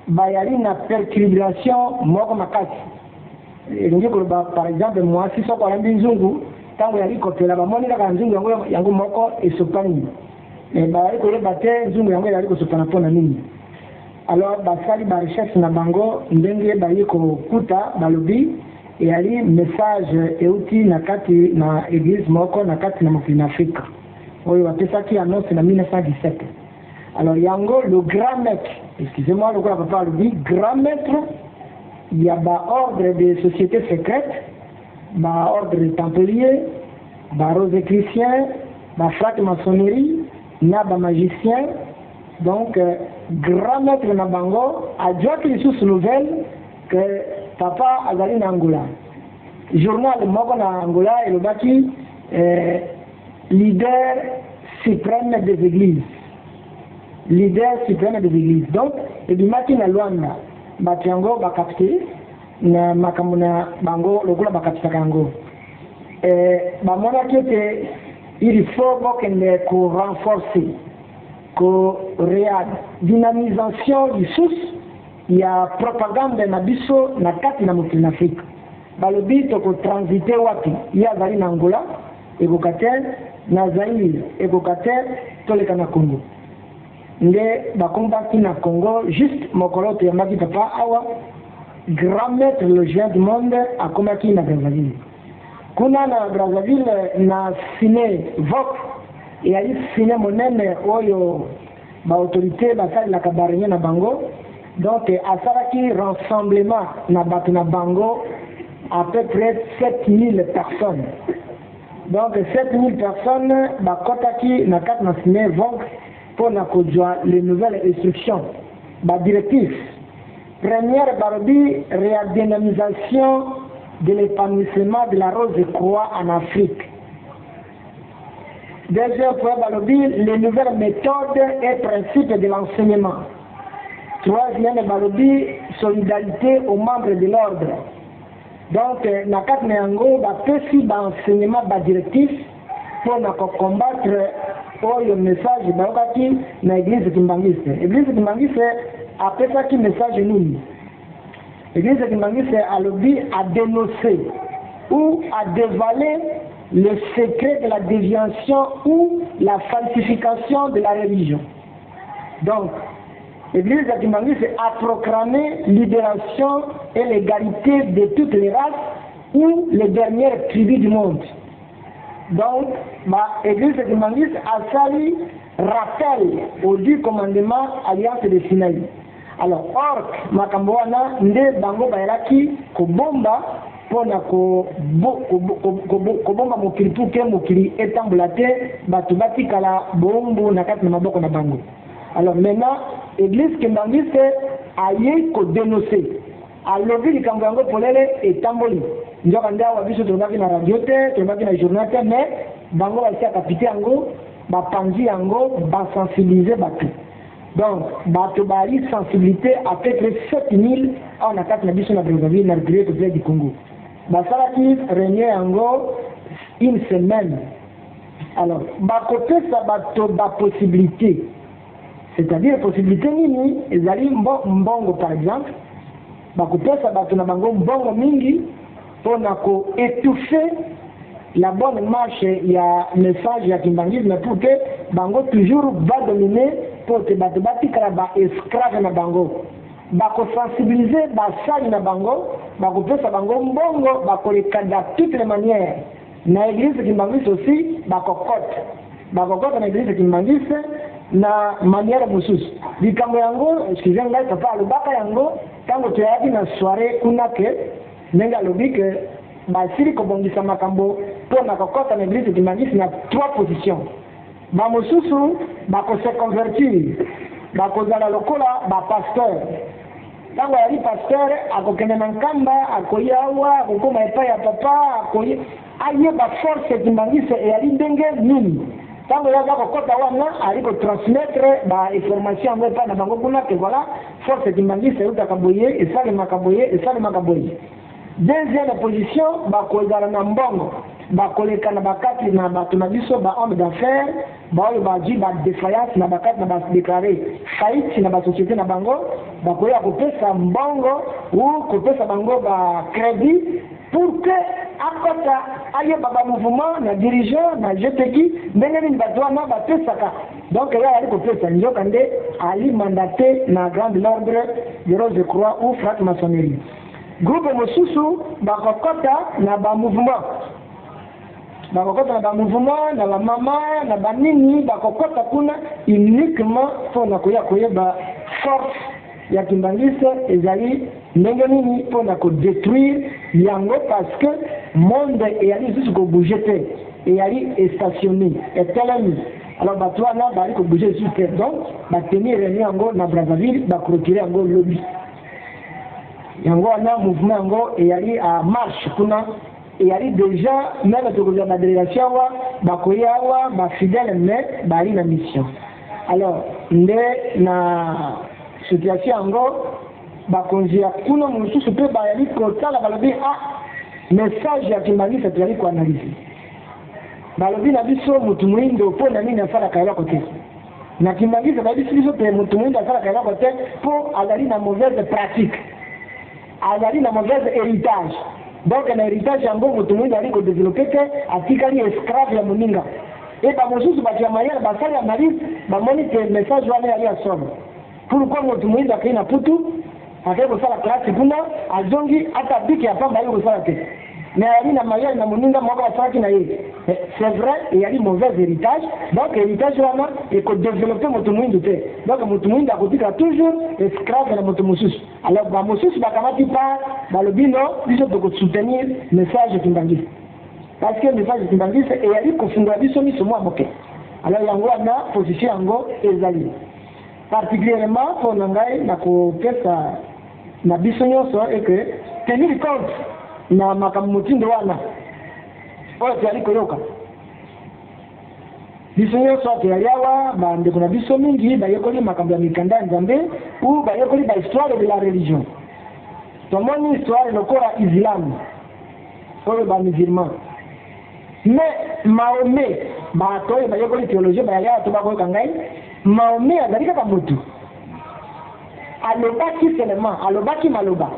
bayali na perturbation moko makasi elingi koloba par exemple mwasi soko alambi nzungu ntango yali kopela bamoni kaka nzungu yango moko esopani bayali koyeba te nzungu yango yali kosopana mpona nini. Alors basali barecherche na bango ndenge bayi kokuta balobi eyali message euti na kati na église moko na kati na mokili na Afrika oyo bapesaki annonce na 1917. Alors yango le grand maître, excusez-moi le papa alobi grand maître, il y a ordre de sociétés secrètes, ordre templier, rosicrucien, frate maçonnerie, na magicien. Donc grand maître na bango a dit sous nouvelle que papa azali na Angola. Journal moko na Angola et le baki leader suprême des églises. Leader suprême des églises. Donc ebimaki na Luanda batiango bakapte na makambo na bango lokola bakapita kango bamonaki ete il faut bokende ko renforcer ko dynamisation lisusu ya propagande na biso na kati na mokili na Afrika. Balobi toko transite wapi ya azali na Angola ekokater na Zaire ekokater toleka na Congo nde bakombaki na Congo juste mokolo toyambaki papa awa grand maître le géant du monde akomaki na Brazzaville. Kuna na Brazzaville na sine vote eyali sine monene oyo baautorité basalelaka barenye na bango. Donc asalaki rassemblement na bato na bango à peu près 7000 personnes. Donc 7000 personnes bakotaki na kati na sine vote pour na kodjwa les nouvelles instructions directives. Première barobi réadynamisation de l'épanouissement de la rose de croix en Afrique. Deuxième point barobi les nouvelles méthodes et principes de l'enseignement. Troisième barobi solidarité aux membres de l'ordre. Donc na kati na yango bapesi enseignement directif pour na combattre oyo message bayokaki na église Kimbangiste. Église Kimbangiste apesaki message nini? Église Kimbangiste alobi a dénoncé ou a dévoilé le secret de la déviation ou la falsification de la religion. Donc, l'Église Kimbangiste a proclamé libération et l'égalité de toutes les races ou les dernières tribus du monde. Donc, l'Église Kimbangiste a sali rappel au 10 commandements Alliance de Sinaï. Alors, or, makambo wana nde bango bayelaki kobomba pona kobomba mokili puke mokili etambola te bato batikala bombo na kati na maboko na bango. Alors maintenant, l'église Kimbangiste a eu qu'à dénoncer. A levé le Kambango polele et tamboli. Nous avons dit à Wabiso de la radio, de la journal, mais Bango a été capité en go, Bapanzi en go, sensibiliser Batu. Donc, Batu Bari sensibilité à peu près 7000 en attaque la biso na Brazzaville, na République du Congo. Basalaki réunion en go une semaine. Alors, Bakote ça bato ba possibilité. C'est-à-dire la possibilité nini ezali mbongo par exemple bakopesa bato na bango mbongo mingi pona ko étouffer la bonne marche ya message ya Kimbangisme pour que bango toujours va dominer pour que bato batikala ba esclave na bango bako sensibiliser basali na bango bakopesa bango mbongo bakoleka de toutes les manières na église Kimbangisme aussi bakokota na église Kimbangisme na manière mususu likambo yango excusez ngai papa alobaka yango tango toyaki na soirée kuna ke ndenge alobi ke basili kobongisa makambo mpona kokota na église Kimbangiste na 3 positions bamosusu bakose convertir bakozala lokola bapasteur tango yali pasteur akokende na nkamba akoyi awa akokoma epai ya papa akoyi ayeba force Kimbangiste eyali ndenge nini tango yaza kokota wana aliko transmettre ba information ngo pa na bango kuna ke voilà force Kimbangiste utaka boye esale makaboye. Deuxième position bakozala na mbongo bakoleka na bakati na bato na biso ba homme d'affaires baoyo baji ba défaillance na bakati na ba déclarer faillite na ba société na bango bakoya kopesa mbongo ou kopesa bango ba crédit pour que akota aye baba mouvement na dirigeant na jeteki ndenge nini bato wana bapesaka donc ya ali kopesa njoka nde ali mandaté na grande l'ordre de Rose Croix ou frate maçonnerie. Groupe mosusu bakokota na ba mouvement na ba mama na ba nini bakokota kuna uniquement pour koyeba force ya Kimbangiste ezali ndenge nini mpona kodétruire yango parce que monde eyali lisusu kobouge te eyali estationné etelemi. Alors bato wana bali kobouge lisusu te donc batenir réunion yango na Brazzaville baclôturer yango lobi yango wana mouvement yango eyali a marche kuna eyali déjà même tokozala na délégation awa bakoyi awa bafidèle mais bali na mission. Alors nde na situation yango bakonzi ya kuna mosusu mpe bayali kotala balobi message ya Kimbangiste tuyali koanalyse balobi na biso mutu moyindo mpo na nini asalaka eloko te na Kimbangiste bayebisi biso mpe mutu moyindo asalaka eloko te mpo azali na mauvaise pratique azali na mauvaise héritage. Donc na héritage yango mutu moyindo ali kodéveloppe te atikali esclave ya moninga e bamosusu bato ya mayele basali analyse bamoni te message wana yali asoma pourquoi mutu moyindo akei na putu akei kosala klasi kuna azongi ata biki ya pamba ali kosala te mais yali na mayele na moninga moko basalaki na ye. C'est vrai eyali mauvais héritage donc héritage wana ekodéveloppe mutu moyindo te donc mutu moyindo akotika toujours esclave na mutu mosusu. Alors bamosusu bakamati pa balobi no biso tokosoutenir message ya Kimbangiste parce que message ya Kimbangiste eyali kofungola biso miso mwa moke. Alors yango wana position yango ezali particulièrement mpona ngai na kopesa na biso nyonso eke tenir compte na makambo motindo wana oyo toyali koyoka biso nyonso toyali awa bandeko na biso mingi bayekoli makambo ya mikanda ya Nzambe ou bayekoli bahistoire de la religion. Tomoni histoire lokola Islam oyo bamusulman mais Mahomet bato oyo bayekoli théologie bayali awa to bakoyoka ngai Mahomet azali kaka motu alobaki seulement alobaki maloba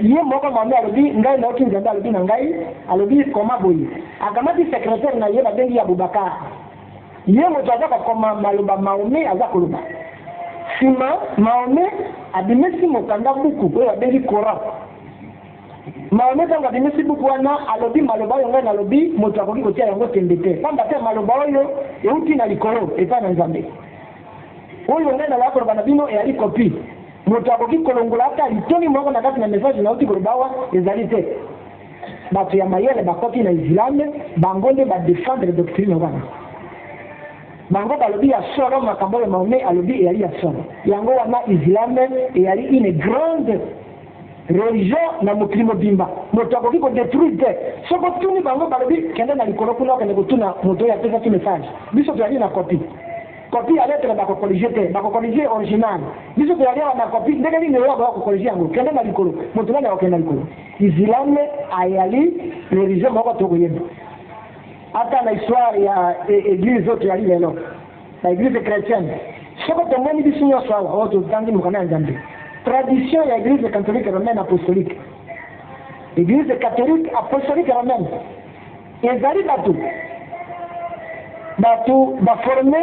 ye moko Mahomet alobi ngai naoki nzambe alobi na ngai alobi koma boye akamati secrétaire na ye babengi ya Abubakar ye moto aza kokoma maloba Mahomet aza koloba nsima Mahomet abimisi mokanda buku oyo abengi Coran Mahomet ntango abimisi buku wana alobi maloba oyo ngai nalobi moto akoki kotia yango tembe te pamba te maloba oyo euti na likolo epai na nzambe oyo ngai nalaya koloba na bino eyali kopi moto akoki kolongola ata litoni moko na kati na message nauti koloba awa ezali te bato ya mayele bakoti na islame bango nde badefendre doctrine wana bango balobi ya solo makambo oyo Mahomet alobi eyali ya solo yango wana islame eyali une grande religion na mokili mobimba moto akoki kodétruire te soko otuni bango balobi kende na likolo kuna okende kotuna moto oyo apesaki message biso toyali na copie ya lettre bakokorige te bakokorige original biso toyali awa na copie ndenge nini oyo bakokorige yango kende na likolo moto nani akokende na likolo islame ayali religion moko tokoyeba ata na histoire ya église oyo toyali lelo na église chrétienne soko tomoni biso nyonso awa oyo totangi mokanda ya nzambe tradition ya église catholique romaine apostolique église catholique apostolique romaine ezali bato baforme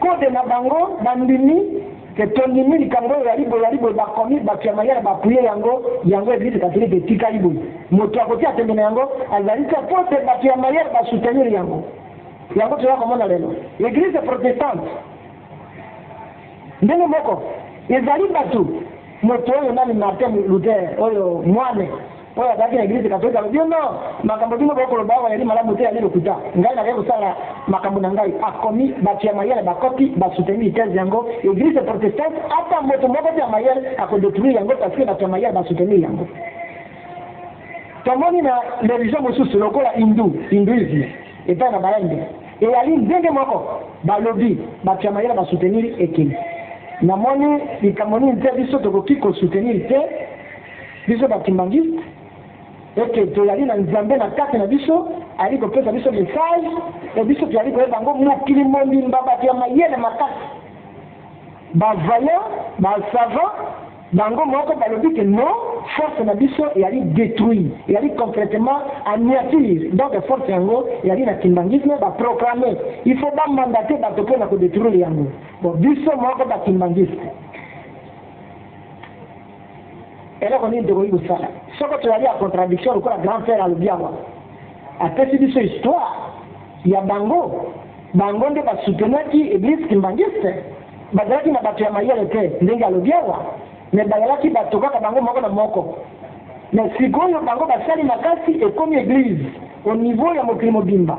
code na bango bandimi ke tondimi likambo oyo yali boye bakomi bato ya mayele bapuye yango église catholique etikali boye moto akoti atembe na yango azali te po te bato ya mayele basoutenir yango toya komona lelo église protestante ndenge moko ezali bato moto oyo nani Martin Luther oyo mwane oyo azalaki na église catholique alobi no makambo bino bokoloba awa yali malamu te yali lokuta ngai nakei kosala makambo na ngai akomi bato ya mayele bakoti basoutenir thèse yango église protestante ata moto moko te ya mayele akodétruire yango parce que bato ya mayele basoutenir yango tomoni na religion mosusu lokola hinduisme epai na bainde eyali ndenge moko balobi bato ya mayele basoutenir ekili namoni likambo nini te biso tokoki kosoutenir te biso batimbangiste eke toyali na nzambe na kati na biso ali kopesa biso message e biso toyali koyeba yango mokili mobimba bato ya mayele makasi bavaillant basavant bango moko balobi ke non force na biso eyali détruire eyali complètement anéantir donc force yango eyali na timbangisme baproclame il faut bamandate bato mpona kodétruire yango bon biso moko batimbangiste eloko nini tokoki kosala soko toyali ya contradiction lokola grand frère alobi awa apesi biso histoire ya bango nde basoutenaki église timbangiste bazalaki na bato ya mayele te ndenge alobi awa me bazalaki bato kaka bango moko na moko me sikoyo bango basali makasi ekomi église au niveau ya mokili mobimba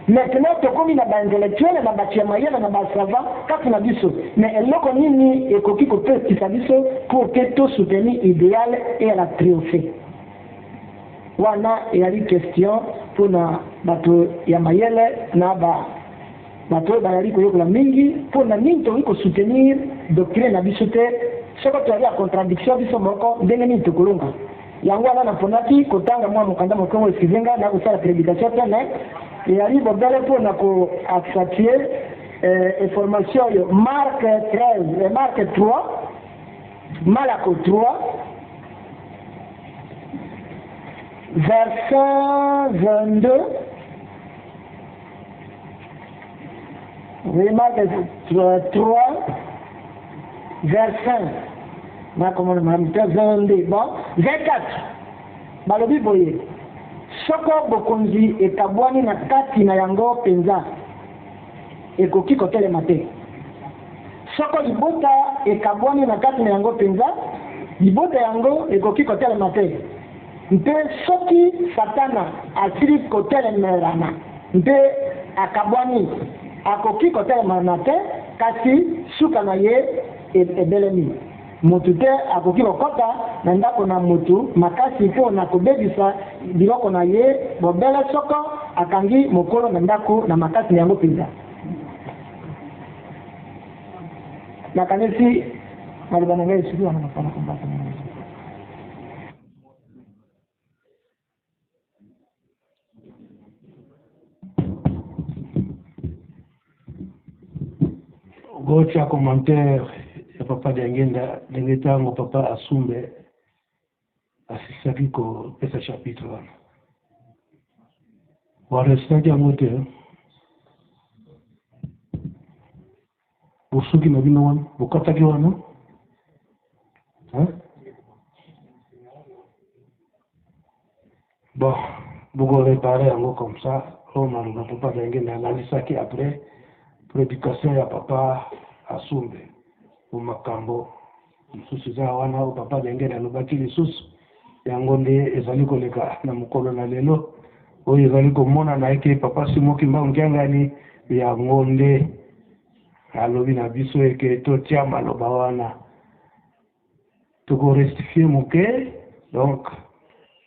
maintenant tokomi na baintellectuele na bato ya mayele na basavant kati na biso me eloko nini ekoki kopekisa biso pour ke tosoutenir idéal et ala triomphe wana eyali question mpona bato ya mayele na bato oyo bayali koyokola mingi mpona nini tokoki kosoutenir doctrine na biso te soko toyali ya contradiction biso moko ndenge nini tokolonga yango wana naponaki kotanga mwa mokanda mokongo esivenga na kosala prédication tene eyali bobele mpona koaccentuer information oyo Marc 3 Malako 3 verset 22 oui Marc 3 verset bon 24 balobi boye soko bokonzi ekabwani na kati na yango penza ekoki kotelema te soko libota ekabwani na kati na yango penza libota yango ekoki kotelema te mpe soki satana asili kotelemelana mpe akabwani akoki kotelemana te kasi suka na ye ebelemi motu te akoki kokota na ndako na motu makasi mpo na kobebisa biloko na ye bobele soko akangi mokolo na ndako na makasi na yango mpenza nakanisi maloba na ngai esuki wana napana kombasa bocha commentaire ya papa Dengenda Dengetango papa Asumbe asisaki ko pesa chapitre wana warestaki yango te bosuki na bino wana bokataki wana bon boko réparer yango comme ça on m'a papa Dengenda analisaki après prédication ya papa Asumbe makambo msusu za wana papa Dengenda alobaki lisusu yango nde ezali koleka na mukolo na lelo oyo ezali komona na eke papa Simoki Mbangu Kiangani yango nde alobi na biso eke totia maloba wana tokorestifie moke. Donc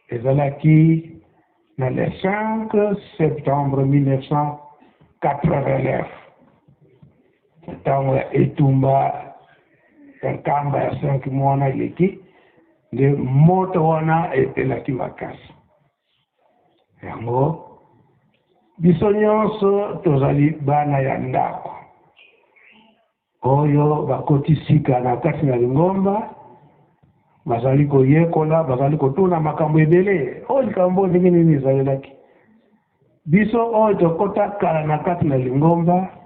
ezalaki na le 5 septembre 1989 ntango ya etumba kamba ya 5 mois na ileki nde moto wana epelaki makasi yango biso nyonso tozali bana ya ndako oyo bakoti sika na kati na Lingomba bazali koyekola bazali kotuna makambo ebele oyo likambo ndenge nini ezalelaki biso oyo tokota kala na kati na Lingomba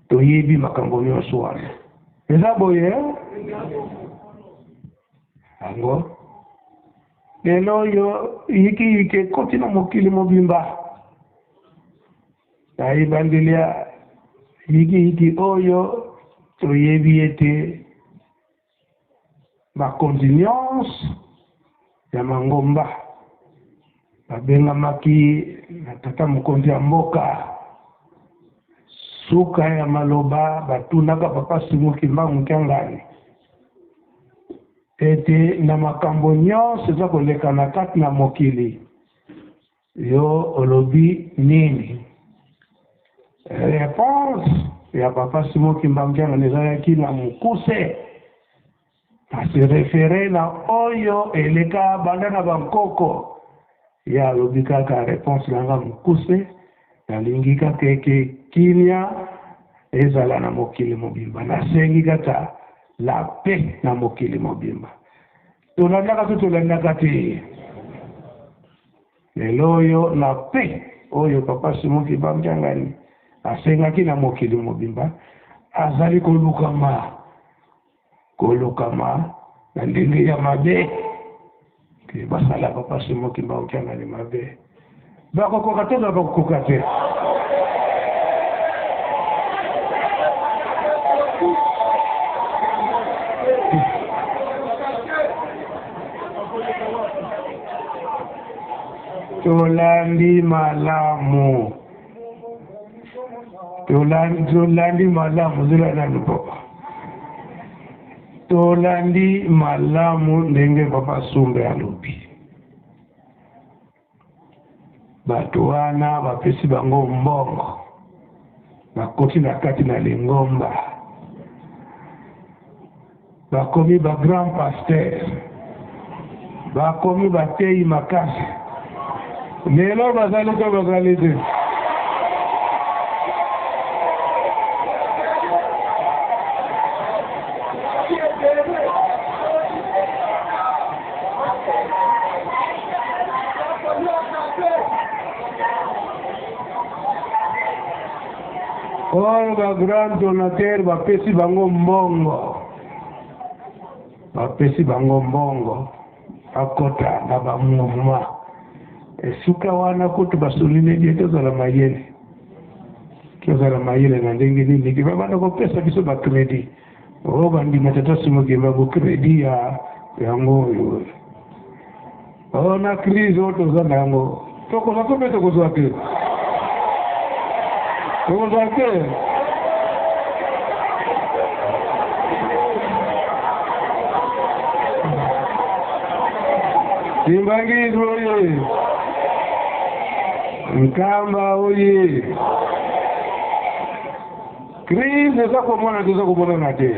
toyebi makambo nyonso wana eza boye yango lelo oyo yiki koti na mokili mobimba ayibandelia yiki oyo toyebi ete bakontinence ya Mangomba babengamaki na tata mokonzi ya mboka suka ya maloba batunaka papa Simoki Mbangu Kiangani ete na makambo nyonso eza koleka na kati na mokili yo olobi nini. Réponse ya papa Simoki Mbangu Kiangani ezalaki na mokuse ase refere na oyo eleka banda na bankoko ya alobi kaka réponse nanga mokuse nalingi kaka eke kimia ezala na mokili mobimba nasengi kaka la paix na mokili mobimba tolandaka te lelo oyo na paix oyo papa Simoki Mbangu Kiangani asengaki na mokili mobimba azali kolukama na ndenge ya mabe ke basala papa Simoki Mbangu Kiangani mabe bakokoka te bakokoka te tolandi malamu zila na lupo tolandi malamu ndenge papa Sumbe alobi bato wana bapesi bango mbongo bakoti na kati na Lingomba bakomi ba grand pasteur bakomi batei makasi lelo bazali ko bazali te oyo ba grand donateur bapesi bango mbongo akota na ba mouvement esuka wana kutu basolile bie tozala mayele na ndenge nini ke babanda kopesa biso ba credit o bandima tata Simoki Mbangu credit ya yango oyo ona crise oyo toza na yango tokoza kobe tokozwa te Simbangi oye Nkamba oye crise eza komona toza komona na te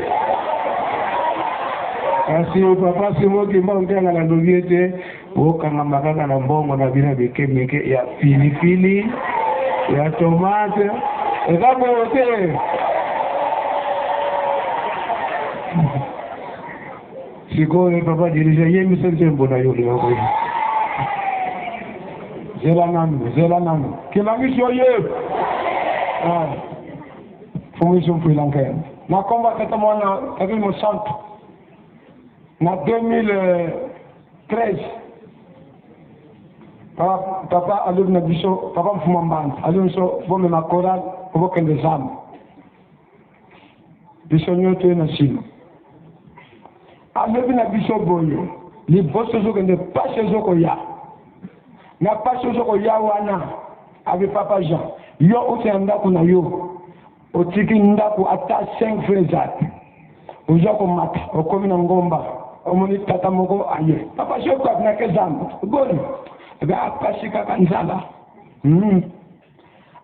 kasi papa Simoki Mbangu Kiangani alobi ete okangama kaka na mbongo na bino mike ya pilipili ya tomate eza boye te sikoyo papa dirija yemisente mbona yole yokoyi zela nanu kilangisho ye fumisho mpuilankaya na komba tata mwana takimo santo na 2013 papa alur na biso papa mfuma mbanda alur so bombe na koral obokende zamba biso nyoto na sino alebi na biso boyo liboso zokende pashe zoko ya na pashe zoko ya wana ave papa Jean yo uti ndako na yo otiki ndako ata 5 frezat ujako mata okomi na ngomba omoni tata moko aye papa Jean kwa na kezamba goli ba apashika kanzala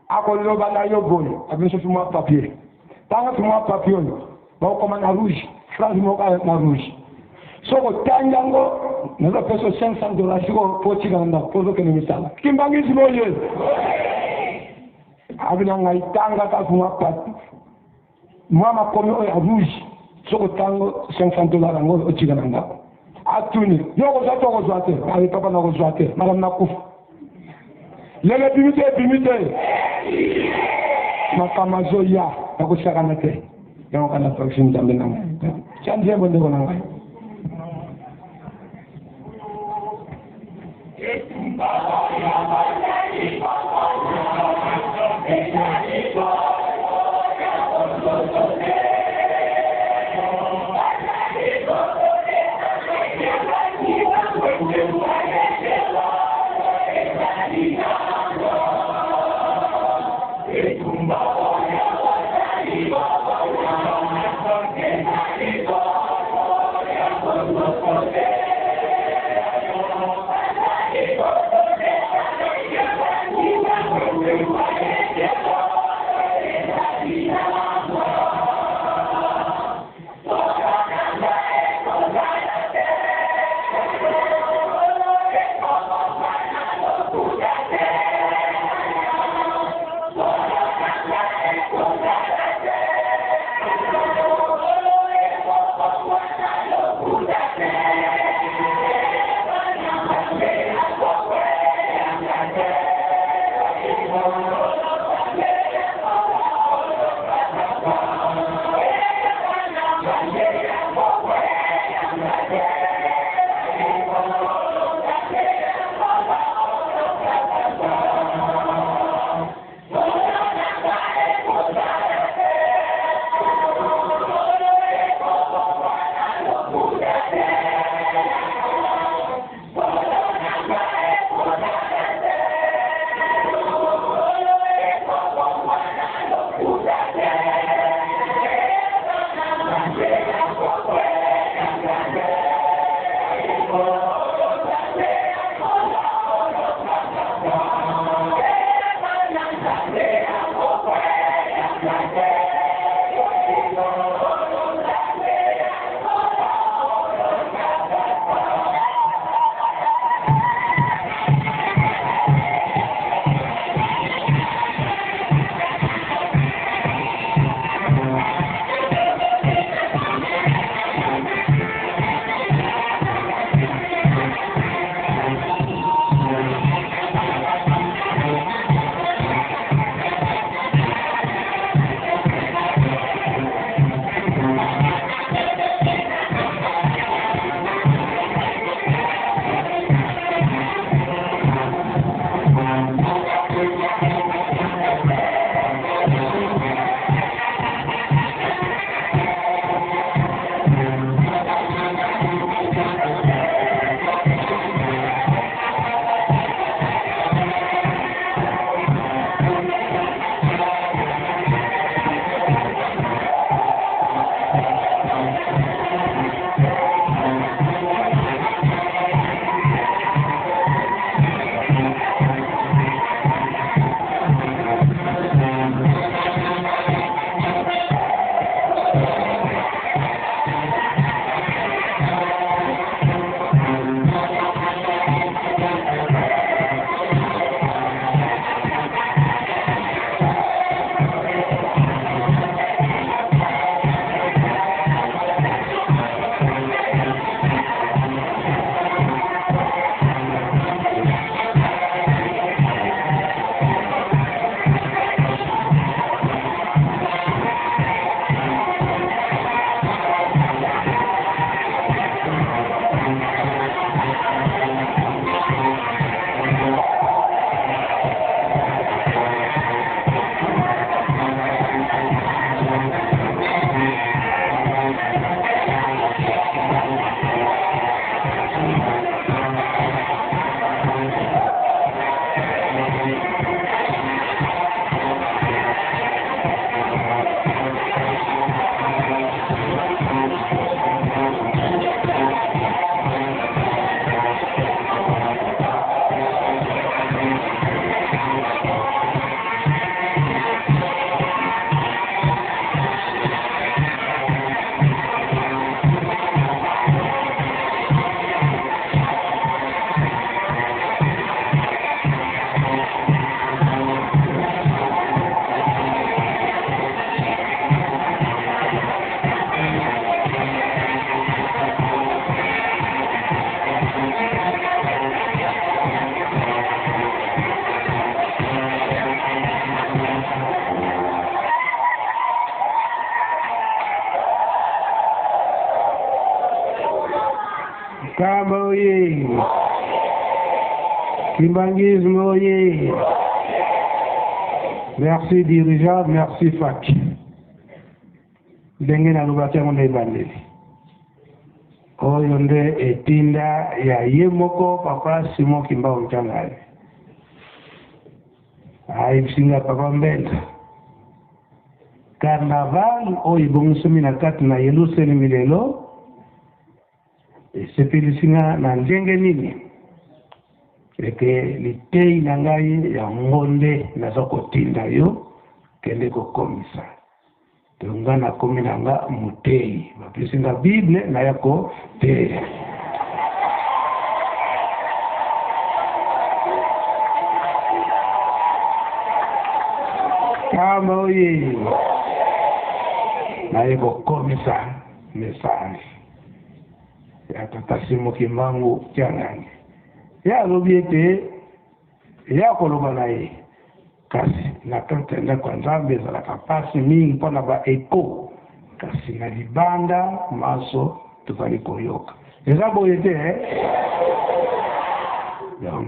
akoloba na yo boyo abiso tuma papier tanga tuma papier ba koma na rouge France moka na rouge soko tangango nazo peso $500 siko poti kanda pozo kene misala kimbangi ziboye abina ngai tanga ka kuma pati mama komi o ya rouge soko tango $500 ngo otiga nanga atuni yoko zato ko zwate ali papa na ko zwate madame na kufu lele bimite makama zoya na ko sakana te yoko kana toxin jambe na chanje bonde ko nanga Kimbangisme oye. Merci dirigeant, merci Faki. Ndenge na lubaki yango ebandeli. Oyo nde etinda ya ye moko papa Simon Kimbao Mchangani. Aibisinga papa Mbenda. Carnaval oyo ibongisumi na kati na Yerusalemu lelo esepelisinga na ndenge nini eke litei na ngai ya ngonde naza kotinda yo kende kokomisa tonga na komi na nga mutei bapesinga Bible na yako te kama oye na yako komisa mesani ya tata Simon Kimbao Mchangani ya lobiete ya koloba na ye kasi na kantenda kwa nzambe za la kapasi mingi mpona ba eko kasi na libanda maso tukali koyoka eza boyete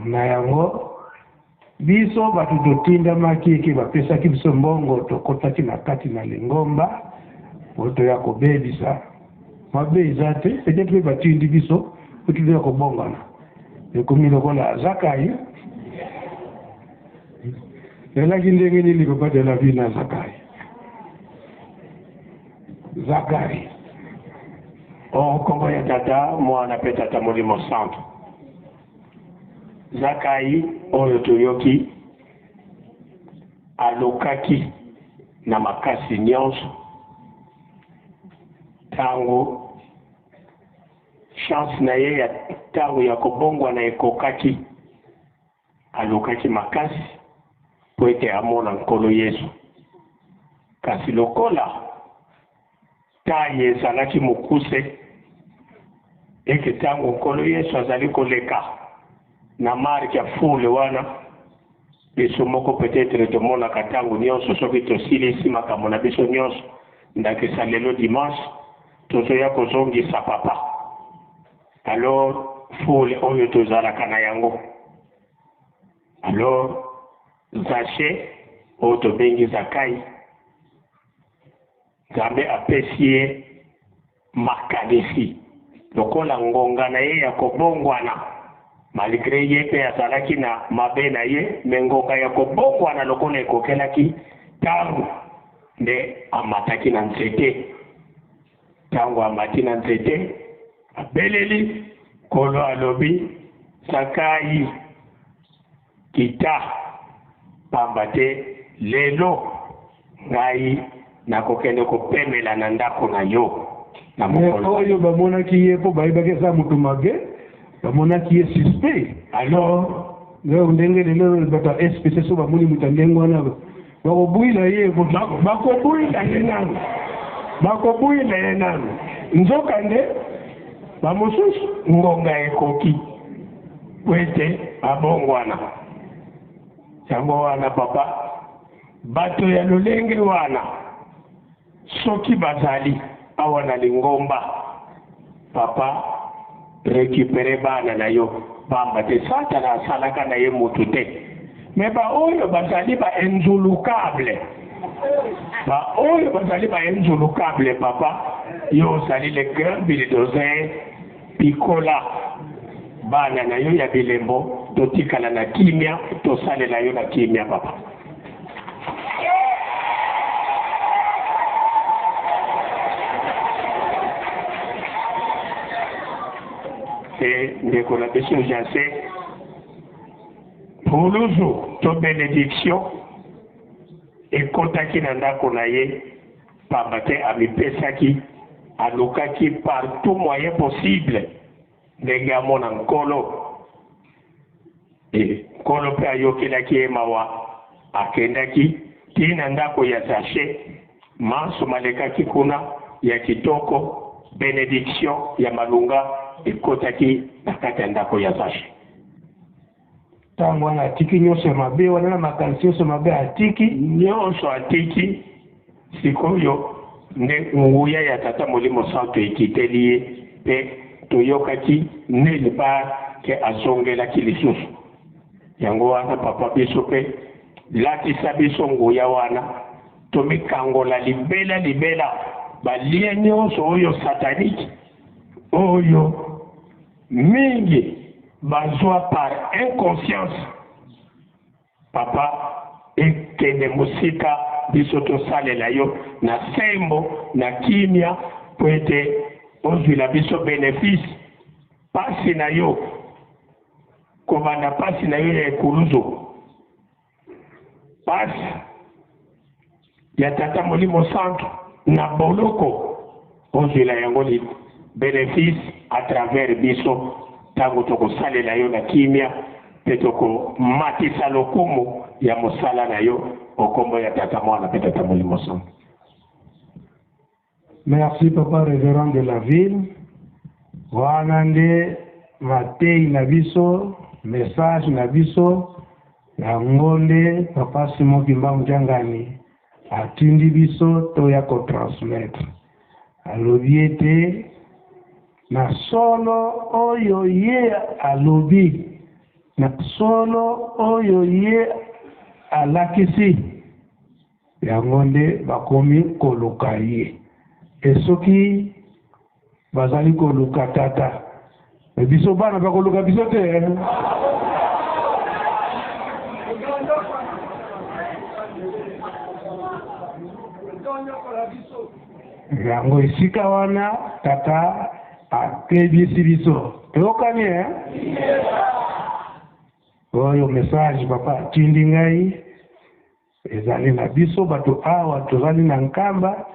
na yango biso batu totinda makiki bapesaki biso mbongo tokotaki na kati na lingomba oto ya kobebisa mabe eza te peut-être mpe batindi biso otuli ya kobongana ekomi lokola Zakai elaki ndenge nini kobatela vi na Zakai Kongo ya tata mwana pe tata molimo santo Zakai oyo toyoki alokaki na makasi nyonso tango chance na ye ya tango ya kobongwa na ekokaki alokaki makasi po ete amona nkolo Yesu kasi lokola taye ezalaki mokuse eke tango nkolo Yesu azali koleka na marke ya fule wana biso moko peut-être tomonaka tango nyonso soki tosilisi makambo na biso nyonso ndakisa lelo dimanche tozoya kozongisa papa alors fule oyo tozalaka na yango alors Zache oyo tobengi Zakai Nzambe apesi ye makanisi lokola ngonga na ye ya kobongwana malgré ye mpe azalaki na mabe na ye me ngonga ya kobongwana lokola ekokelaki tango nde amataki na nzete tango amati na nzete abeleli kolo alobi Zakai kita pamba te lelo ngai nakokende kopemela na ndako na yo na mokolo oyo bamonaki ye po bayebaki eza moto mabe bamonaki ye suspect alors ndenge lelo bato SPC so bamoni moto ndenge wana bakobwila ye bakobwila ye nano nzoka nde bamosusu ngonga ekoki wete abongwana yango wana papa bato ya lolenge wana soki bazali awa na lingomba papa récupérer bana na yo bamba te satana asalaka na ye motu te me baoyo bazali bainjulukable papa yo ozali le grand bulldozer pikola bana na yo ya bilembo totikala na kimia tosalela yo na kimia papa ndeko na biso jase puluzu to bénédiction ekotaki na ndako na ye pamba te amipesaki alukaki par tout moyen possible ndenge amona nkolo nkolo mpe ayokelaki ye mawa akendaki tina ndako ya Zache manso malekaki kuna ya kitoko bénédiction ya malunga ekotaki na kati ya ndako ya Zache tango wana atiki nyonso mabe wana na makanisi nyonso mabe atiki nyonso atiki sikoyo nde nguya ya tata molimo santo ekiteli ye mpe toyokaki neli ba ke azongelaki lisusu yango wana papa biso pe latisa biso nguya wana tomikangola libela balie nyonso oyo satanike oyo mingi bazwa par inconscience papa ekende mosika biso tosalela yo na sembo na kimia po ete ozwila biso bénéfice pasi na yo kobanda pasi na yo ya ekuluzu pasi ya tata molimo santu na boloko ozwila yango bénéfice à travers biso tango tokosalela yo na kimia pe tokomatisa lokumu ya mosala na yo okombo ya tata mwana pe tata molimo santu. Merci papa révérend de la ville. Wana nde matei na biso message na biso yango nde papa Simon Kimba Mjangani atindi biso toya kotransmettre alobi ete na solo oyo ye alobi na solo oyo ye alakisi yango nde bakomi koluka ye esoki bazali koluka tata biso bana bakoluka biso te yango esika wana tata akebisi biso tokani oyo message papa atindi ngai ezali na biso bato awa tozali na nkamba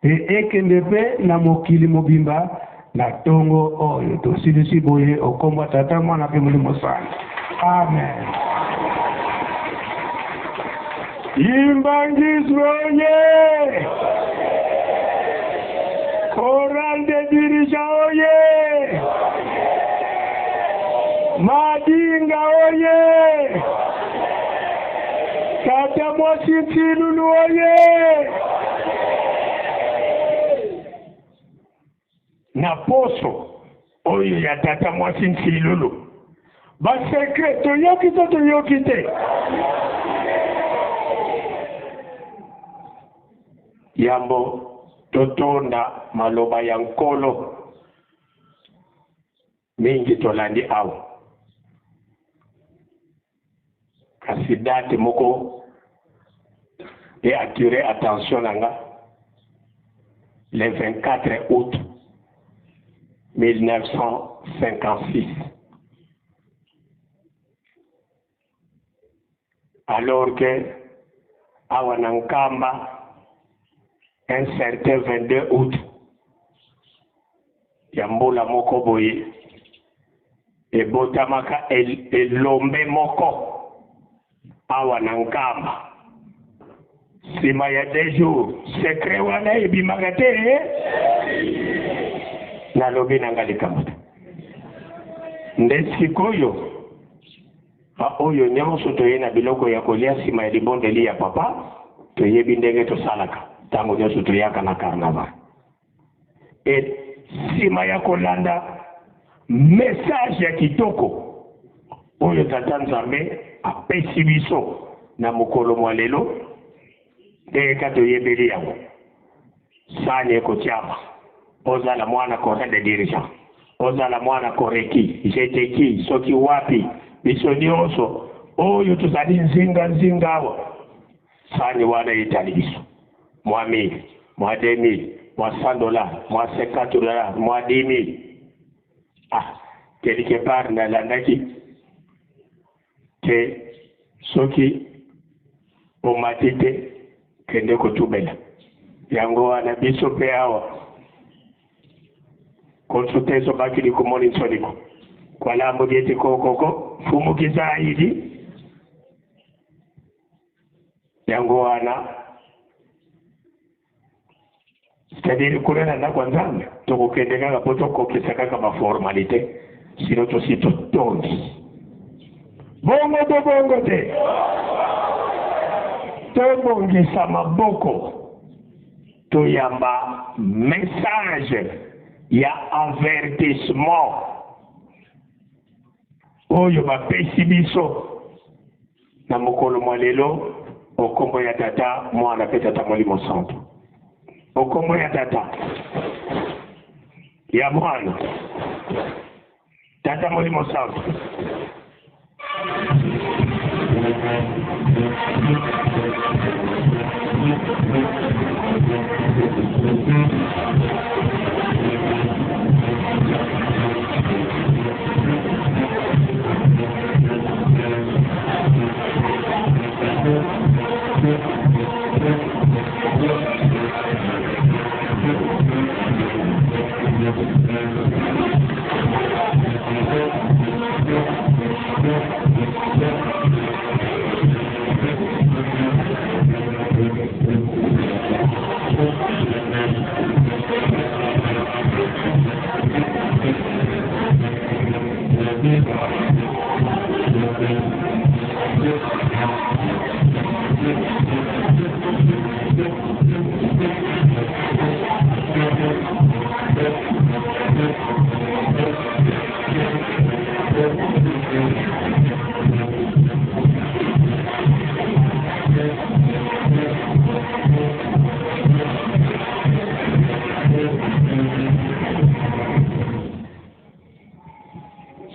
pe ekende pe na mokili mobimba na tongo oyo tosilisi boye okombo tata mwana pe molimo sana. Amen. Imbangiswe Choral de dirija oye! Madinga oye! Tata Mwasiti oye! Na poso oyo ya tata Mwasiti Lulu. Ba secret toyokite. Yambo totonda maloba ya nkolo mingi tolandi awo kasi date moko et attirer attention nanga le 24 août 1956 alors que awa nankamba un certain 22 août, Yambola moko boye, et botamaka elombe moko, awa nankamba. Sima ya 2 jours, secret wana ebimagate, na lobi nangalikamata. Ndesikoyo, oyo nyonso toyena biloko ya kolia sima ya libondeli ya papa, toyebi ndenge tosalaka. Tango nyoso tuyaka na carnaval. Et sima ya kolanda message ya kitoko oyo tata Nzambe apesi biso na mokolo mwa lelo ndenge kato yebeli yango sani ekotiama ozala mwana kore de dirigeant ozala mwana koreki jeteki soki wapi biso nyonso oyo tozali nzinga awa sani wana etali biso moi 1000, moi 2000, moi $100, moi $50, moi 10 000. Ah, quelque part dans la naki, que ceux qui ont matité, que ne kotubela. Yango anabiso pe awa. Consulter so baki di kumoni soniko. Kwa la modiete koko, fumu kizaidi. Yango ana c'est-à-dire qu'on est là quand même donc que les gars peuvent copier ça comme ma formalité sinon tout c'est tout bongo te to bongi sama boko to yamba message ya avertissement oyo ba pesi biso na mokolo mwa lelo okombo ya tata mwana pe tata molimo santo okombo ya tata ya mwana tata molimo santo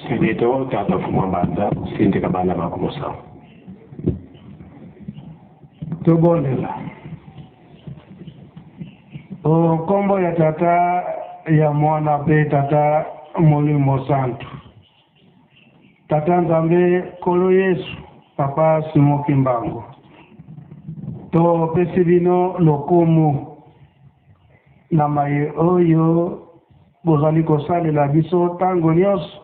Seneto tata fumambanda sindi kabala makumosa tobolela kombo ya tata ya mwana pe tata molimo santo tata nzambe kolo yesu papa simo kimbango to pesi bino lokumu na maye oyo bozali kosalela biso tango nyonso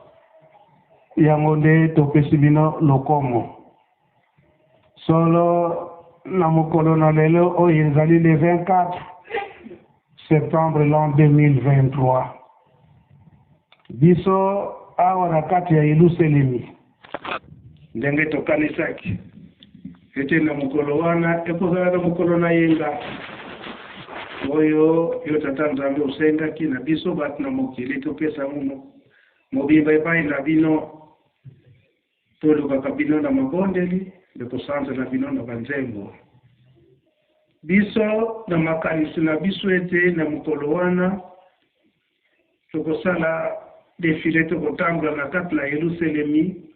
yango nde topesi bino lokomo solo na mokolo na lelo oyo ezali le 24 septembre l'an 2023 biso awa na kati ya Yerusalemi ndenge tokanisaki ete na mokolo wana ekozala na mokolo na yenga oyo yo tata nzambe osengaki na biso bato na mokili topesa muno mobimba epai na bino tolukaka bino na mabondeli ndekosanza na bino na banzembo biso na makanisi na biso ete na mokolo wana tokosala defile tokotambola na kati na Yerusalemi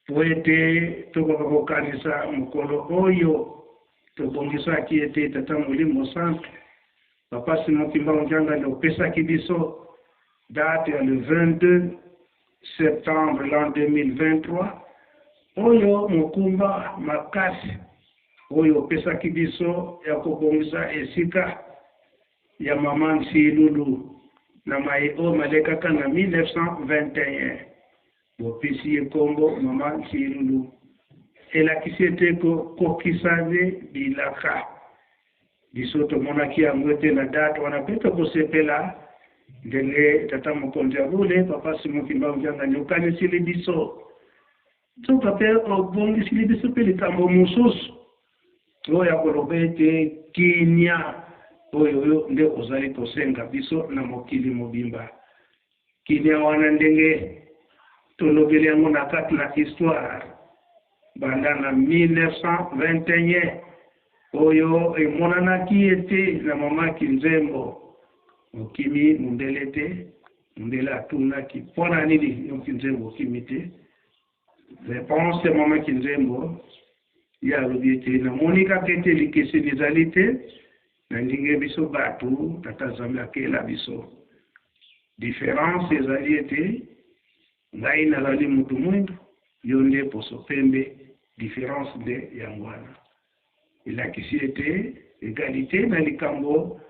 po ete tokoka kokanisa mokolo oyo tobongisaki ete tata molimo santo papa Simon Kimbangu Nzangani opesaki biso date ya le 22 septembre l'an 2023 oyo mokumba makasi oyo opesaki biso ya kobongisa esika ya mama Nsilulu na mai o malekaka na 1921 bopesi ye kombo mama Nsilulu elakisi ete kokisaze bilaka biso tomonaki yango ete na date wana pe tokosepela ndenge tata mokonzi abule papa Simon Kimbangu Nzangani okanisili biso toka pe obongisili biso pe likambo mosusu oyo ya koloba ete kinia oyo nde ozali kosenga biso na mokili mobimba kinia wana ndenge tolobeli yango na kati na histoire banda na 1921 oyo emonanaki ete na mama Kinzembo okimi mundele te mundele atunaki mpona nini yo Kinzembo okimi te réponse mama Kinzembo ya alobi ete namoni kaka ete likeseni ezali te na ndenge biso bato tata nzambe akela biso différence ezali ete ngai nazali mutu mwindu yo nde poso pembe différence nde yango wana elakisi ete égalité na likambo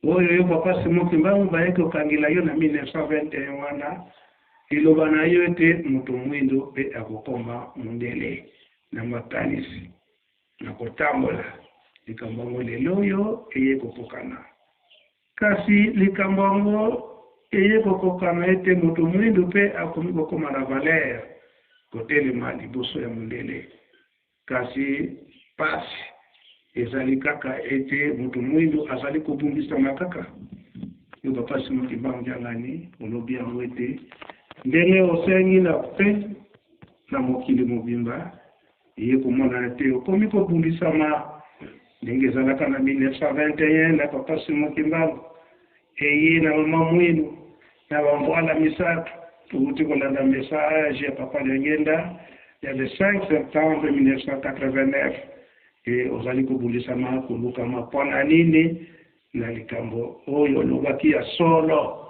oyo yo papa Simon Kimbangu bayaki kokangela yo na 1921 wana iloba na yo ete mutu mwindu mpe akokoma mundele na makanisi na kotambola likambo yango lelo oyo eye kokokana kasi likambo yango eye kokokana ete mutu mwindu mpe akomi kokoma na valeur kotelema liboso ya mundele kasi pasi ezali kaka ete mutu mwindu azali kobumbisama kaka yo papa Simon Kimbangu Nzangani olobi yango ete ndenge osengi na pe na mokili mobimba ye komona te okomi kobundisama ndenge ezalaka na 1921 na papa Simon Kimbangu eye na mama mwinu na bambwala misato tuuti kolanda message ya papa Lengenda ya le 5 septembre 1989 e ozali kobundisama koluka mapona nini na likambo oyo lobaki ya solo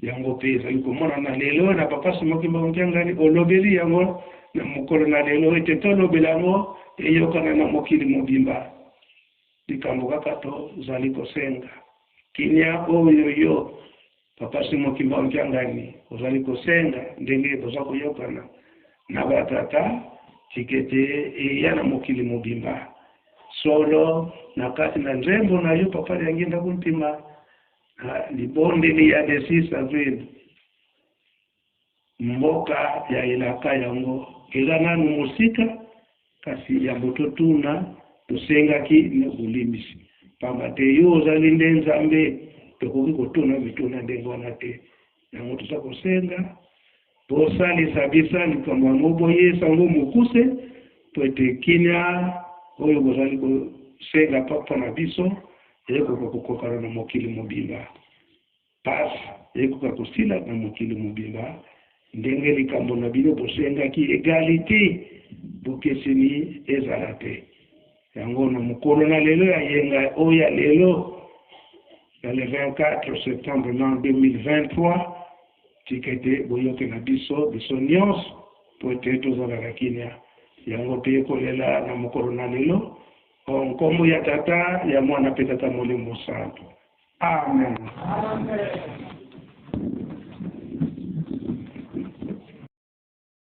yango pe ezali komona na lelo na papa Simon Kimbangu Nkiangani olobeli yango na mokolo na lelo ete tolobela yango eyokana na mokili mobimba likambo kaka tozali kosenga kinya oyo yo papa Simon Kimbangu Nkiangani ozali kosenga ndenge toza koyokana na batata tikete eya na mokili mobimba solo na kati na nzembo na yo papa Lengenda kuntima libondeli ya 6 avril mboka ya elaka yango eza nanu mosika kasi ya bototuna tosengaki na bulimisi pamba te yo ozali nde Nzambe tokoki kotuna bituna ndenge wana te yango toza kosenga tosalisa bisa likambo yango boye sango mokuse po ete kinya oyo bozali kosenga papa na biso ekoka kokokana na mokili mobimba pas ekoka kosila na mokili mobimba ndenge likambo na bino bosengaki egalite bokeseni ezala te yango na mokolo na lelo ya yenga oya lelo na le 24 septembre 2023 tikete boyoke na biso nyonso po ete tozalaka kinya yango pe kolela na mokolo na lelo nkombo ya tata ya mwana pe tata Molimo Santo. Amen.